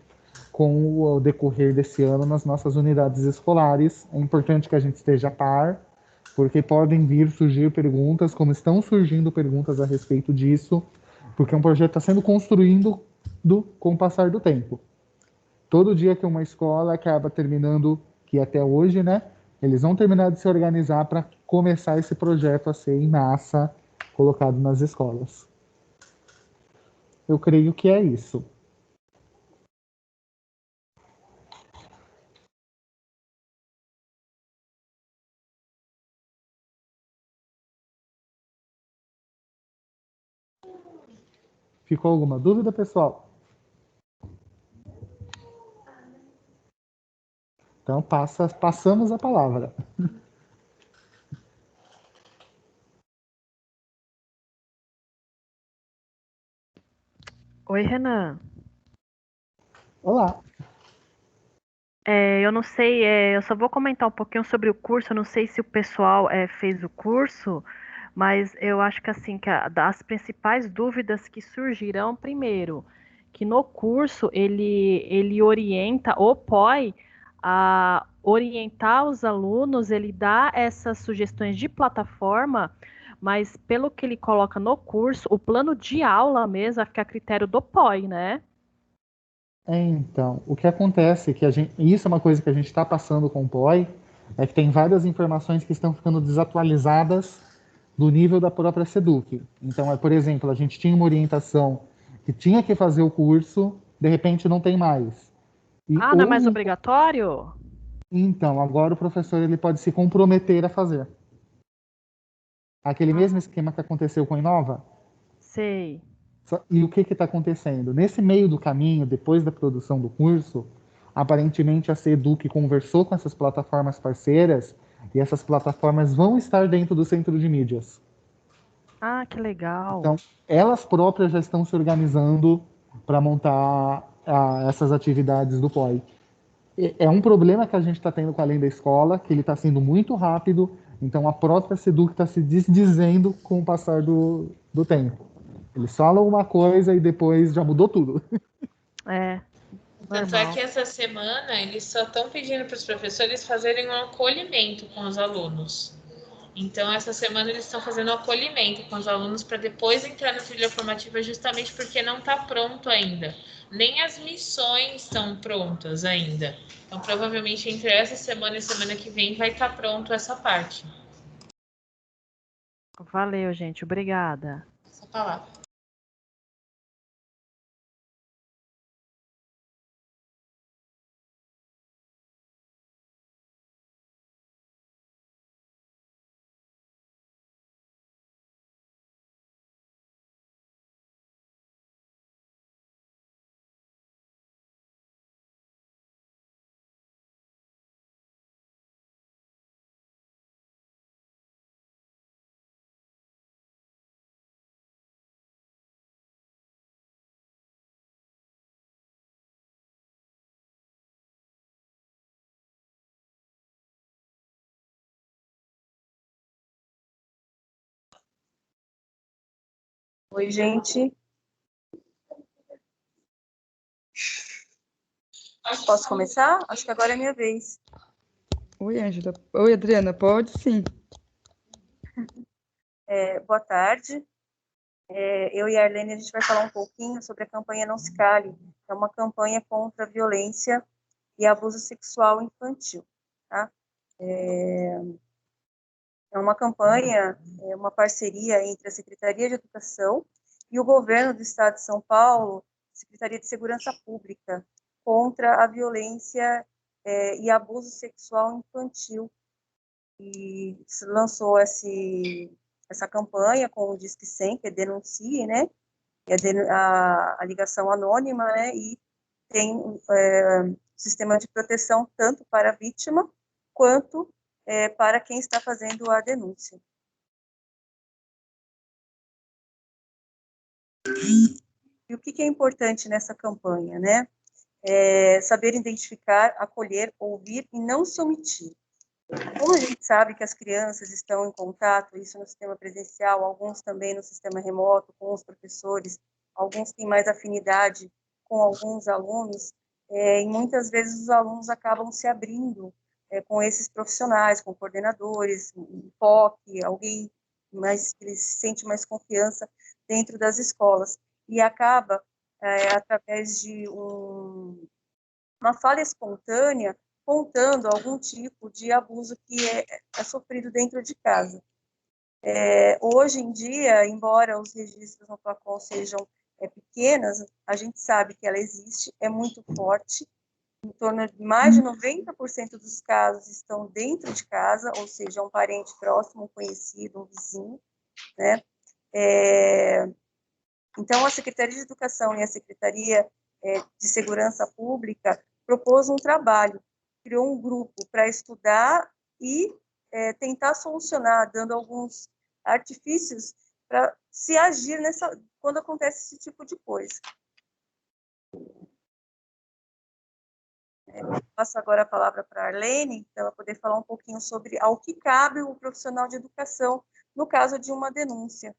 com o decorrer desse ano nas nossas unidades escolares. É importante que a gente esteja a par, porque podem vir surgir perguntas, como estão surgindo perguntas a respeito disso, porque um projeto está sendo construído com o passar do tempo. Todo dia que uma escola acaba terminando, que até hoje, né, eles vão terminar de se organizar para começar esse projeto a ser em massa colocado nas escolas. Eu creio que é isso. Ficou alguma dúvida, pessoal? Então, passamos a palavra. Oi, Renan. Olá. Eu não sei, eu só vou comentar um pouquinho sobre o curso. Eu não sei se o pessoal fez o curso, mas eu acho que assim, das principais dúvidas que surgirão, primeiro, que no curso ele orienta o POI a orientar os alunos, ele dá essas sugestões de plataforma, mas pelo que ele coloca no curso, o plano de aula mesmo vai ficar a critério do POI, né? Então, o que acontece é que e isso é uma coisa que a gente está passando com o POI, é que tem várias informações que estão ficando desatualizadas do nível da própria SEDUC. Então, por exemplo, a gente tinha uma orientação que tinha que fazer o curso, de repente não tem mais. Não é mais obrigatório? Então, agora o professor ele pode se comprometer a fazer. Aquele mesmo esquema que aconteceu com a Inova? Sei. E o que está acontecendo? Nesse meio do caminho, depois da produção do curso, aparentemente a SEDUC conversou com essas plataformas parceiras e essas plataformas vão estar dentro do centro de mídias. Que legal. Então, elas próprias já estão se organizando para montar essas atividades do POI. É um problema que a gente está tendo com a Além da Escola, que ele está sendo muito rápido, então a própria SEDUC está se desdizendo com o passar do tempo. Eles falam uma coisa e depois já mudou tudo. Tanto é que essa semana eles só estão pedindo para os professores fazerem um acolhimento com os alunos. Então, essa semana eles estão fazendo um acolhimento com os alunos para depois entrar na trilha formativa, justamente porque não está pronto ainda. Nem as missões estão prontas ainda. Então, provavelmente, entre essa semana e semana que vem vai estar pronto essa parte. Valeu, gente. Obrigada. Essa palavra. Oi, gente. Posso começar? Acho que agora é a minha vez. Oi, Ângela. Oi, Adriana. Pode sim. Boa tarde. Eu e a Arlene, a gente vai falar um pouquinho sobre a campanha Não Se Cale. É uma campanha contra a violência e abuso sexual infantil. Tá? É uma campanha, uma parceria entre a Secretaria de Educação e o Governo do Estado de São Paulo, Secretaria de Segurança Pública, contra a violência e abuso sexual infantil. e lançou essa campanha com o Disque 100, que é Denuncie, né? É a ligação anônima, né? E tem sistema de proteção tanto para a vítima quanto para quem está fazendo a denúncia. E o que é importante nessa campanha, né? Saber identificar, acolher, ouvir e não se omitir. Como a gente sabe que as crianças estão em contato, isso no sistema presencial, alguns também no sistema remoto, com os professores, alguns têm mais afinidade com alguns alunos, e muitas vezes os alunos acabam se abrindo com esses profissionais, com coordenadores, um POC, alguém mais que eles sente mais confiança dentro das escolas. E acaba, através de uma fala espontânea, contando algum tipo de abuso que é sofrido dentro de casa. Hoje em dia, embora os registros no PLACON sejam pequenas, a gente sabe que ela existe, é muito forte, em torno de mais de 90% dos casos estão dentro de casa, ou seja, um parente próximo, um conhecido, um vizinho, né? Então, a Secretaria de Educação e a Secretaria de Segurança Pública propôs um trabalho, criou um grupo para estudar e tentar solucionar, dando alguns artifícios para se agir quando acontece esse tipo de coisa. Passo agora a palavra para a Arlene, para ela poder falar um pouquinho sobre ao que cabe o profissional de educação no caso de uma denúncia.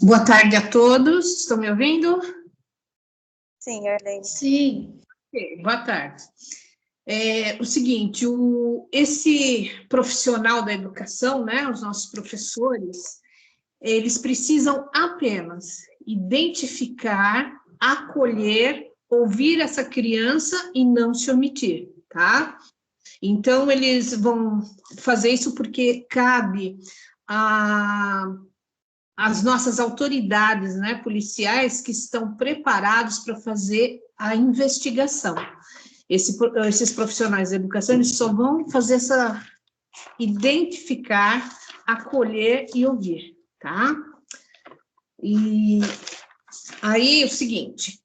Boa tarde a todos, estão me ouvindo? Sim, Arlene. Sim. Boa tarde. O seguinte, esse profissional da educação, né, os nossos professores, eles precisam apenas identificar, acolher, ouvir essa criança e não se omitir, tá? Então, eles vão fazer isso porque cabe às nossas autoridades, né, policiais, que estão preparados para fazer a investigação. Esses profissionais da educação, eles só vão fazer identificar, acolher e ouvir, tá? E aí, o seguinte,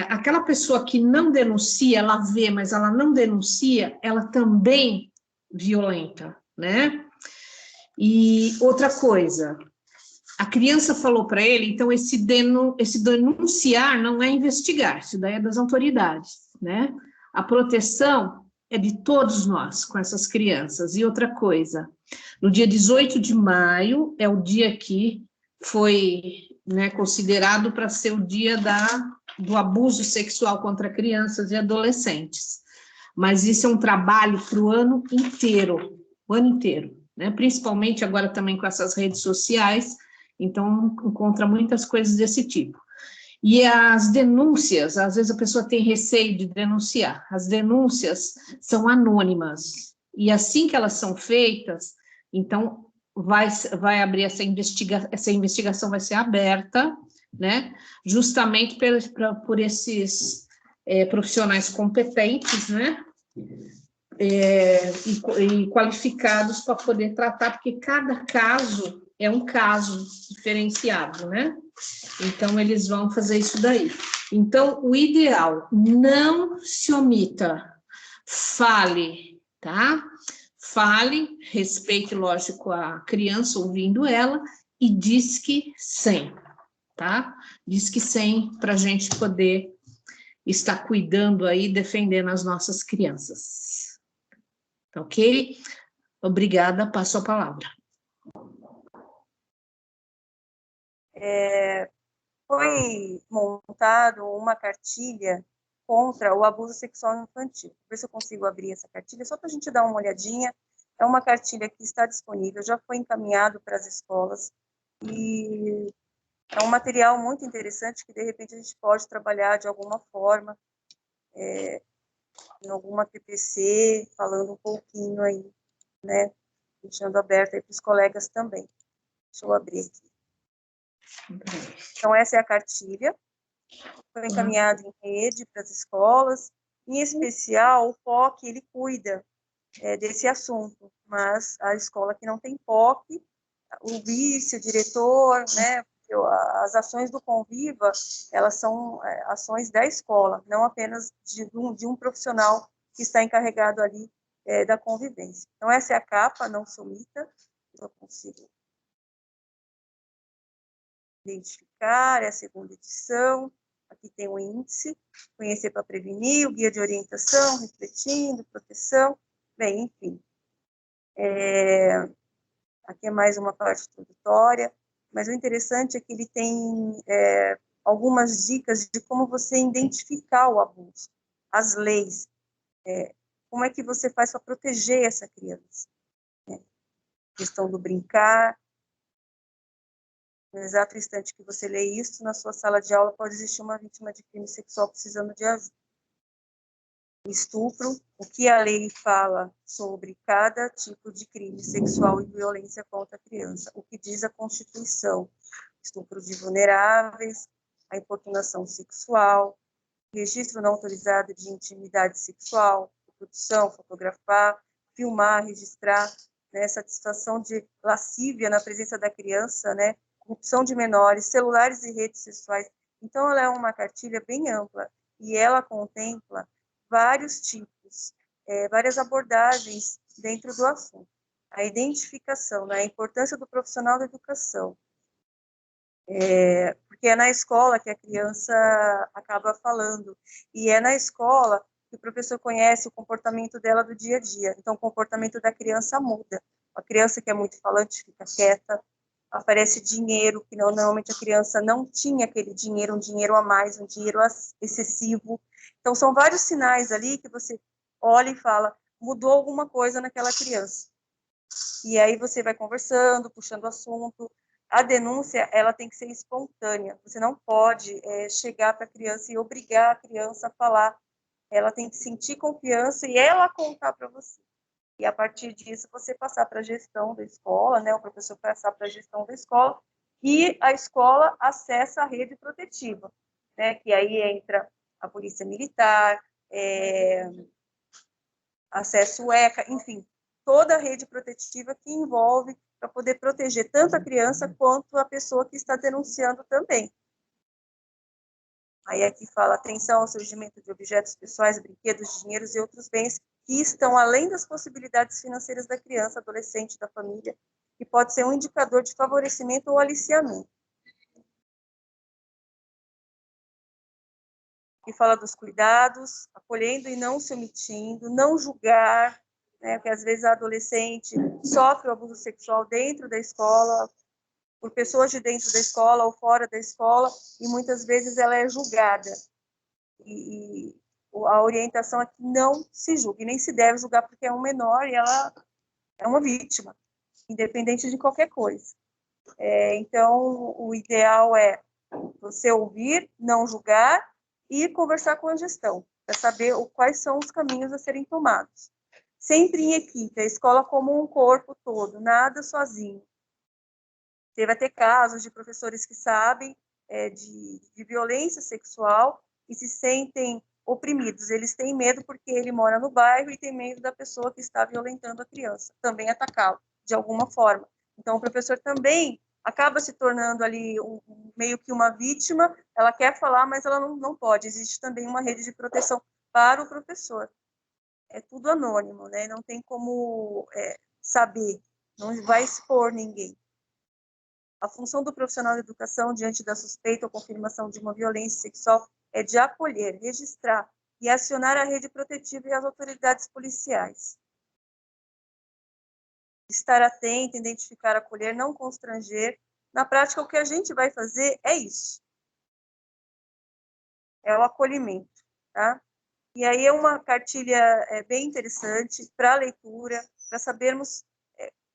aquela pessoa que não denuncia, ela vê, mas ela não denuncia, ela também violenta, né? E outra coisa, a criança falou para ele, então esse denunciar não é investigar, isso daí é das autoridades, né? A proteção é de todos nós com essas crianças. E outra coisa, no dia 18 de maio é o dia que foi, né, considerado para ser o dia do abuso sexual contra crianças e adolescentes. Mas isso é um trabalho para o ano inteiro, né? Principalmente agora também com essas redes sociais, então encontra muitas coisas desse tipo. E as denúncias, às vezes a pessoa tem receio de denunciar, as denúncias são anônimas, e assim que elas são feitas, então vai abrir essa investigação vai ser aberta, né, justamente por esses profissionais competentes, né, e qualificados para poder tratar, porque cada caso é um caso diferenciado, né? Então, eles vão fazer isso daí. Então, o ideal, não se omita, fale, tá? Fale, respeite, lógico, a criança ouvindo ela, e Disque 100, tá? Disque 100 para a gente poder estar cuidando aí, defendendo as nossas crianças. Ok? Obrigada, passo a palavra. Foi montado uma cartilha contra o abuso sexual infantil. Vou ver se eu consigo abrir essa cartilha, só para a gente dar uma olhadinha. É uma cartilha que está disponível, já foi encaminhado para as escolas, e é um material muito interessante que, de repente, a gente pode trabalhar de alguma forma, em alguma TPC, falando um pouquinho aí, né? Deixando aberto aí para os colegas também. Deixa eu abrir aqui. Então, essa é a cartilha, foi encaminhado em rede para as escolas, em especial o POC, ele cuida desse assunto, mas a escola que não tem POC, o vice, o diretor, né, as ações do Conviva, elas são ações da escola, não apenas de um profissional que está encarregado ali da convivência. Então, essa é a capa, não se omita, eu consigo identificar, é a segunda edição, aqui tem o índice, conhecer para prevenir, o guia de orientação, refletindo, proteção, bem, enfim. Aqui é mais uma parte introdutória, mas o interessante é que ele tem algumas dicas de como você identificar o abuso, as leis, como é que você faz para proteger essa criança. Né? Questão do brincar. No exato instante que você lê isso, na sua sala de aula pode existir uma vítima de crime sexual precisando de ajuda. Estupro, o que a lei fala sobre cada tipo de crime sexual e violência contra a criança, o que diz a Constituição, estupro de vulneráveis, a importunação sexual, registro não autorizado de intimidade sexual, produção, fotografar, filmar, registrar, né, satisfação de lascívia na presença da criança, né, corrupção de menores, celulares e redes sexuais. Então, ela é uma cartilha bem ampla e ela contempla vários tipos, várias abordagens dentro do assunto. A identificação, né, a importância do profissional da educação, porque é na escola que a criança acaba falando, e é na escola que o professor conhece o comportamento dela do dia a dia. Então, o comportamento da criança muda. A criança que é muito falante fica quieta, aparece dinheiro, que normalmente a criança não tinha aquele dinheiro, um dinheiro a mais, um dinheiro excessivo. Então, são vários sinais ali que você olha e fala, mudou alguma coisa naquela criança. E aí você vai conversando, puxando o assunto. A denúncia, ela tem que ser espontânea. Você não pode chegar para a criança e obrigar a criança a falar. Ela tem que sentir confiança e ela contar para você. E, a partir disso, você passar para a gestão da escola, né, o professor passar para a gestão da escola, e a escola acessa a rede protetiva, né, que aí entra a polícia militar, acesso ECA, enfim, toda a rede protetiva que envolve para poder proteger tanto a criança quanto a pessoa que está denunciando também. Aí aqui fala atenção ao surgimento de objetos pessoais, brinquedos, dinheiros e outros bens que estão além das possibilidades financeiras da criança, adolescente, da família, que pode ser um indicador de favorecimento ou aliciamento. Que fala dos cuidados, acolhendo e não se omitindo, não julgar, né, porque às vezes a adolescente sofre o abuso sexual dentro da escola, por pessoas de dentro da escola ou fora da escola, e muitas vezes ela é julgada. E a orientação é que não se julgue, nem se deve julgar, porque é um menor e ela é uma vítima, independente de qualquer coisa. Então, o ideal é você ouvir, não julgar e conversar com a gestão, para saber quais são os caminhos a serem tomados. Sempre em equipe, a escola como um corpo todo, nada sozinho. Você vai ter casos de professores que sabem de violência sexual e se sentem oprimidos. Eles têm medo porque ele mora no bairro e tem medo da pessoa que está violentando a criança, também atacá-lo de alguma forma. Então, o professor também acaba se tornando ali meio que uma vítima, ela quer falar, mas ela não pode. Existe também uma rede de proteção para o professor. É tudo anônimo, né? Não tem como saber, não vai expor ninguém. A função do profissional de educação diante da suspeita ou confirmação de uma violência sexual é de acolher, registrar e acionar a rede protetiva e as autoridades policiais. Estar atento, identificar, acolher, não constranger. Na prática, o que a gente vai fazer é isso. É o acolhimento, tá? E aí é uma cartilha bem interessante para a leitura, para sabermos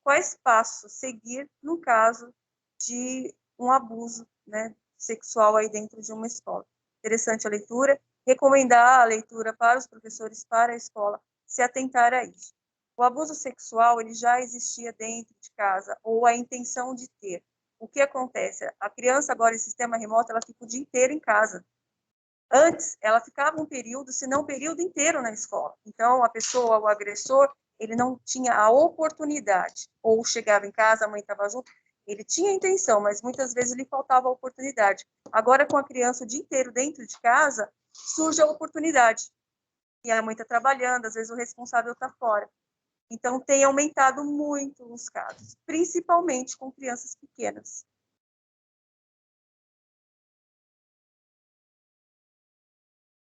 quais passos seguir no caso de um abuso, né, sexual aí dentro de uma escola. Interessante a leitura, recomendar a leitura para os professores, para a escola, se atentar a isso. O abuso sexual, ele já existia dentro de casa, ou a intenção de ter. O que acontece? A criança agora em sistema remoto, ela fica o dia inteiro em casa. Antes, ela ficava um período, se não um período inteiro na escola. Então, a pessoa, o agressor, ele não tinha a oportunidade, ou chegava em casa, a mãe estava junto, ele tinha a intenção, mas muitas vezes lhe faltava a oportunidade. Agora, com a criança o dia inteiro dentro de casa, surge a oportunidade. E a mãe está trabalhando, às vezes o responsável está fora. Então, tem aumentado muito os casos, principalmente com crianças pequenas.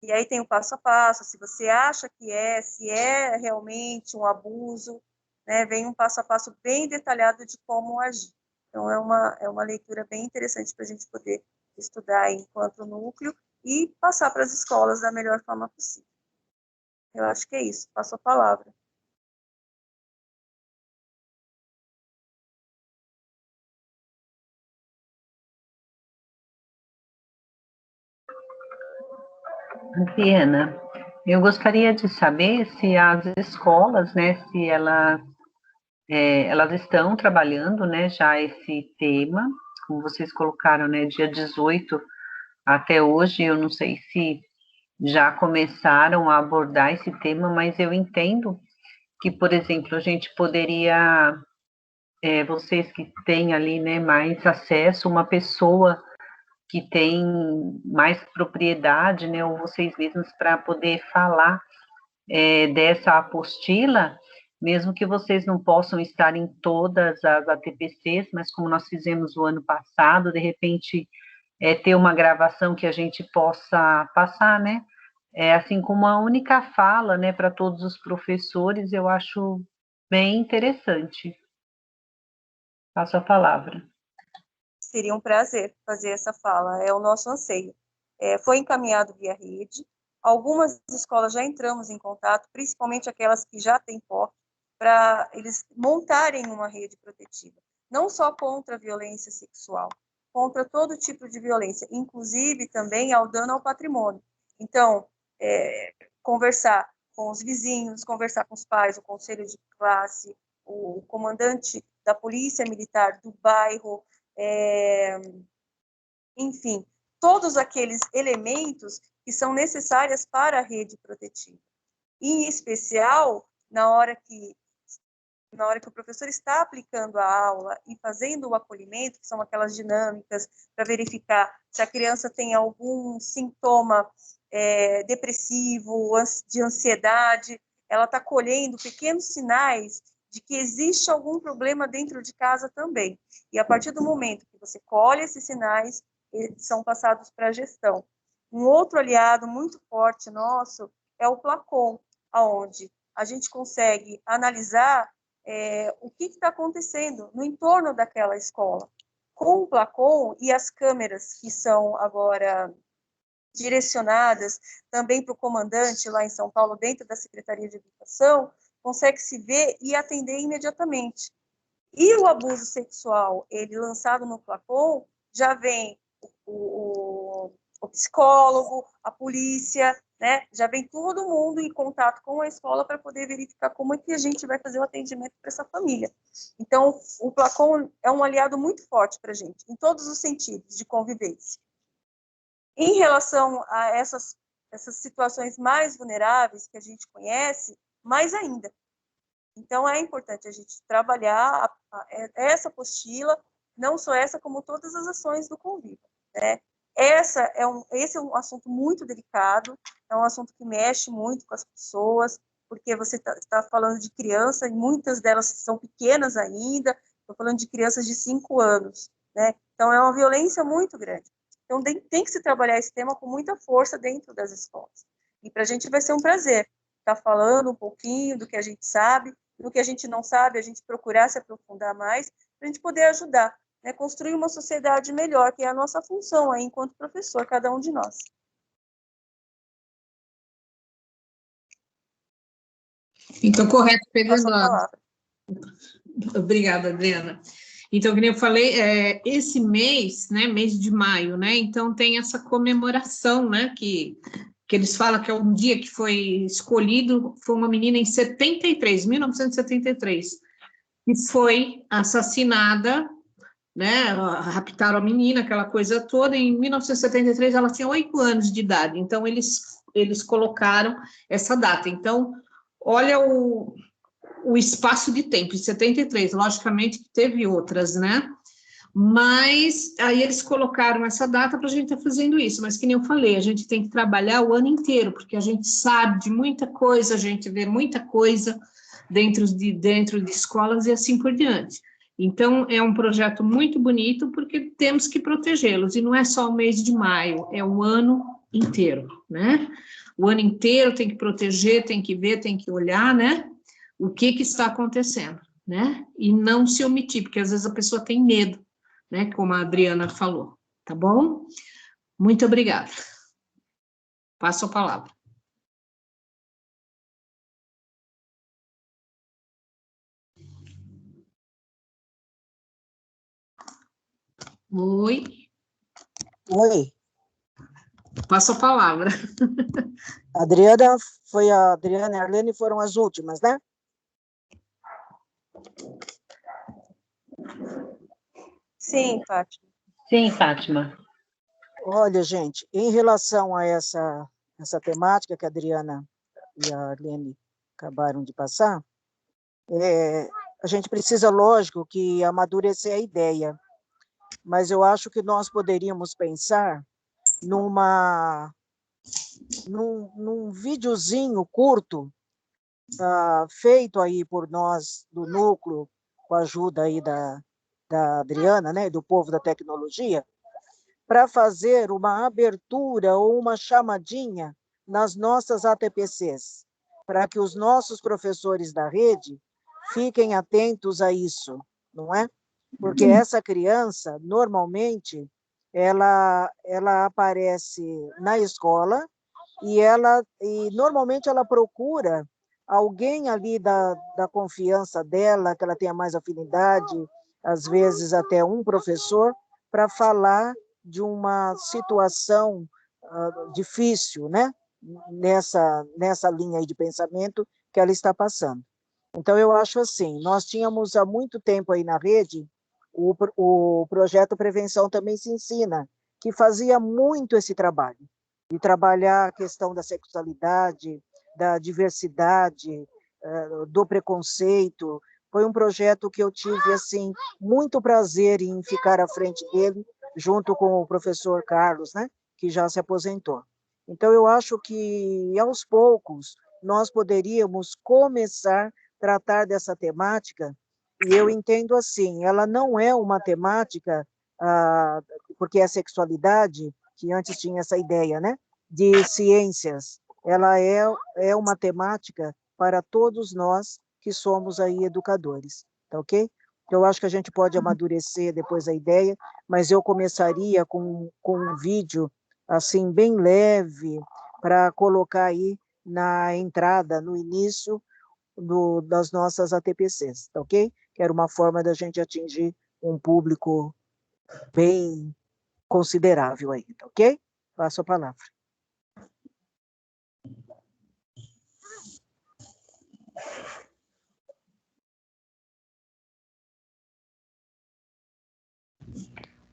E aí tem o passo a passo, se você acha que se é realmente um abuso, né, vem um passo a passo bem detalhado de como agir. Então, é uma leitura bem interessante para a gente poder estudar enquanto núcleo e passar para as escolas da melhor forma possível. Eu acho que é isso, passo a palavra. Adriana, eu gostaria de saber se as escolas, né, se elas estão trabalhando, né, já esse tema, como vocês colocaram, né, dia 18 até hoje, eu não sei se já começaram a abordar esse tema, mas eu entendo que, por exemplo, a gente poderia, vocês que têm ali, né, mais acesso, uma pessoa que tem mais propriedade, né, ou vocês mesmos, para poder falar dessa apostila, mesmo que vocês não possam estar em todas as ATPCs, mas como nós fizemos o ano passado, de repente, ter uma gravação que a gente possa passar, né, assim como a única fala, né, para todos os professores, eu acho bem interessante. Passo a palavra. Seria um prazer fazer essa fala, é o nosso anseio. Foi encaminhado via rede, algumas escolas já entramos em contato, principalmente aquelas que já têm porte, para eles montarem uma rede protetiva, não só contra a violência sexual, contra todo tipo de violência, inclusive também ao dano ao patrimônio. Então, conversar com os vizinhos, conversar com os pais, o conselho de classe, o comandante da polícia militar do bairro, enfim, todos aqueles elementos que são necessários para a rede protetiva. Em especial, na hora que o professor está aplicando a aula e fazendo o acolhimento, que são aquelas dinâmicas para verificar se a criança tem algum sintoma depressivo, de ansiedade, ela está colhendo pequenos sinais de que existe algum problema dentro de casa também. E a partir do momento que você colhe esses sinais, eles são passados para a gestão. Um outro aliado muito forte nosso é o Placon, onde a gente consegue analisar o que está acontecendo no entorno daquela escola. Com o Placon e as câmeras que são agora direcionadas também para o comandante lá em São Paulo, dentro da Secretaria de Educação, consegue se ver e atender imediatamente. E o abuso sexual, ele lançado no Placon, já vem o psicólogo, a polícia, né? Já vem todo mundo em contato com a escola para poder verificar como é que a gente vai fazer o atendimento para essa família. Então, o Placon é um aliado muito forte para a gente, em todos os sentidos de convivência. Em relação a essas situações mais vulneráveis que a gente conhece, mais ainda. Então, é importante a gente trabalhar essa apostila, não só essa, como todas as ações do Conviva, né? Esse é um assunto muito delicado, é um assunto que mexe muito com as pessoas, porque você está falando de criança, e muitas delas são pequenas ainda, estou falando de crianças de 5 anos, né? Então, é uma violência muito grande. Então, tem que se trabalhar esse tema com muita força dentro das escolas. E para a gente vai ser um prazer estar falando um pouquinho do que a gente sabe, do que a gente não sabe, a gente procurar se aprofundar mais, para a gente poder ajudar, né, construir uma sociedade melhor, que é a nossa função aí, enquanto professor, cada um de nós. Então, correto, pegando a... Obrigada, Adriana. Então, como eu falei, esse mês, né, mês de maio, né, então tem essa comemoração, né, que eles falam que é um dia que foi escolhido, foi uma menina em 1973, que foi assassinada, né, raptaram a menina, aquela coisa toda, e em 1973 ela tinha 8 anos de idade, então eles colocaram essa data. Então, olha o o espaço de tempo, em 73, logicamente que teve outras, né? Mas aí eles colocaram essa data para a gente estar fazendo isso, mas que nem eu falei, a gente tem que trabalhar o ano inteiro, porque a gente sabe de muita coisa, a gente vê muita coisa dentro de escolas e assim por diante. Então, é um projeto muito bonito, porque temos que protegê-los, e não é só o mês de maio, é o ano inteiro, né? O ano inteiro tem que proteger, tem que ver, tem que olhar, né? O que está acontecendo, né? E não se omitir, porque às vezes a pessoa tem medo, né? Como a Adriana falou, tá bom? Muito obrigada. Passo a palavra. Oi. Oi. Passo a palavra. A Adriana e a Arlene foram as últimas, né? Sim, Fátima. Sim, Fátima. Olha, gente, em relação a essa temática que a Adriana e a Arlene acabaram de passar, a gente precisa, lógico, que amadurecer a ideia, mas eu acho que nós poderíamos pensar num videozinho curto, feito aí por nós do núcleo, com a ajuda aí da Adriana, né, do povo da tecnologia, para fazer uma abertura ou uma chamadinha nas nossas ATPCs, para que os nossos professores da rede fiquem atentos a isso, não é? Porque essa criança, normalmente, ela aparece na escola e normalmente ela procura alguém ali da confiança dela, que ela tenha mais afinidade, às vezes até um professor, para falar de uma situação difícil, né? Nessa linha aí de pensamento que ela está passando. Então, eu acho assim, nós tínhamos há muito tempo aí na rede o projeto Prevenção Também Se Ensina, que fazia muito esse trabalho, de trabalhar a questão da sexualidade, da diversidade, do preconceito. Foi um projeto que eu tive assim muito prazer em ficar à frente dele, junto com o professor Carlos, né, que já se aposentou. Então, eu acho que, aos poucos, nós poderíamos começar a tratar dessa temática, e eu entendo assim, ela não é uma temática, porque a sexualidade, que antes tinha essa ideia, né, de ciências, ela é uma temática para todos nós que somos aí educadores, tá ok? Eu acho que a gente pode amadurecer depois a ideia, mas eu começaria com um vídeo assim bem leve para colocar aí na entrada, no início das nossas ATPCs, tá ok? Que era uma forma da gente atingir um público bem considerável aí, tá ok? Passo a palavra.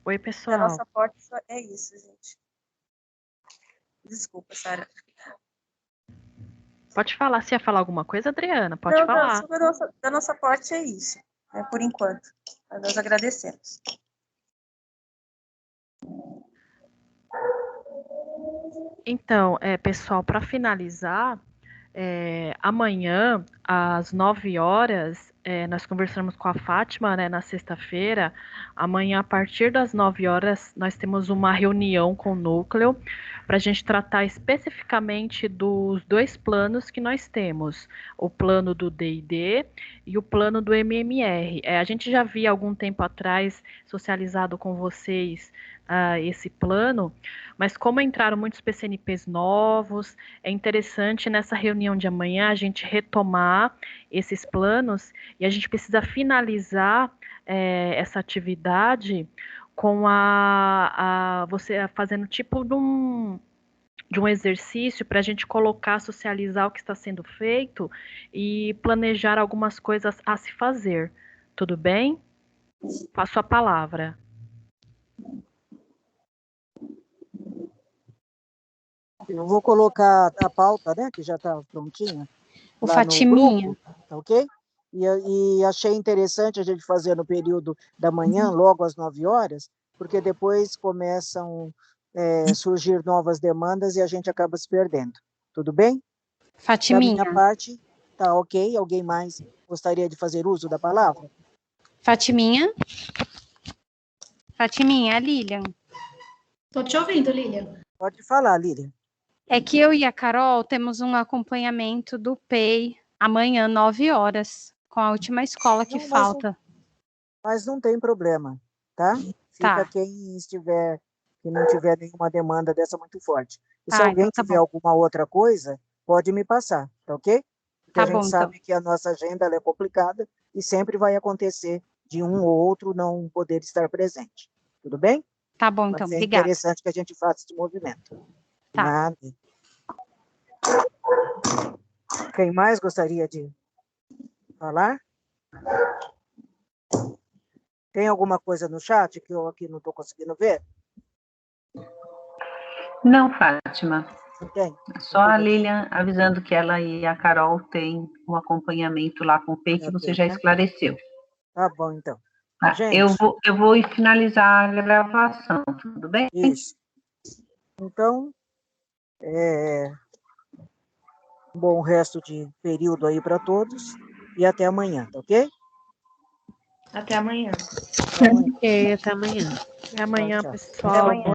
Oi, Da pessoal. nossa parte, só é isso, gente. Desculpa, Sara. Pode falar. Se ia falar alguma coisa, Adriana, pode Não, falar. só da nossa parte é isso, né, por enquanto. Nós agradecemos. Então, pessoal, para finalizar, amanhã, às 9 horas, nós conversamos com a Fátima, né, na sexta-feira. Amanhã, a partir das 9 horas, nós temos uma reunião com o núcleo para a gente tratar especificamente dos dois planos que nós temos, o plano do D&D e o plano do MMR. A gente já havia algum tempo atrás socializado com vocês esse plano, mas como entraram muitos PCNPs novos, é interessante nessa reunião de amanhã a gente retomar esses planos e a gente precisa finalizar essa atividade com você fazendo tipo de um exercício para a gente colocar, socializar o que está sendo feito e planejar algumas coisas a se fazer. Tudo bem? Passo a palavra. Eu vou colocar a pauta, né, que já está prontinha, Ô, lá no Fatiminha. grupo, tá ok? E achei interessante a gente fazer no período da manhã, logo às 9 horas, porque depois começam a surgir novas demandas e a gente acaba se perdendo. Tudo bem? Da minha Fatiminha. parte, tá ok. Alguém mais gostaria de fazer uso da palavra? Fatiminha? Fatiminha, a Lilian. Estou te ouvindo, Lilian. Pode falar, Lilian. É que eu e a Carol temos um acompanhamento do PEI amanhã, 9 horas, com a última escola que falta. Mas não tem problema, tá? Fica quem estiver, que não tiver nenhuma demanda dessa muito forte. E se alguém tiver alguma outra coisa, pode me passar, tá ok? Porque a gente sabe que a nossa agenda ela é complicada e sempre vai acontecer de um ou outro não poder estar presente. Tudo bem? Tá bom, então. Mas é Obrigada. interessante que a gente faça esse movimento. Tá. Nada. Quem mais gostaria de falar? Tem alguma coisa no chat que eu aqui não estou conseguindo ver? Não, Fátima. Tem. Só a Lilian avisando que ela e a Carol têm um acompanhamento lá com o PEI que você já esclareceu. Tá bom, então. Tá, Gente, eu vou finalizar a gravação, tudo bem? Isso. Então, um bom resto de período aí para todos e até amanhã, tá ok? Até amanhã. Ok, até amanhã. Até amanhã, Tchau, tchau. pessoal.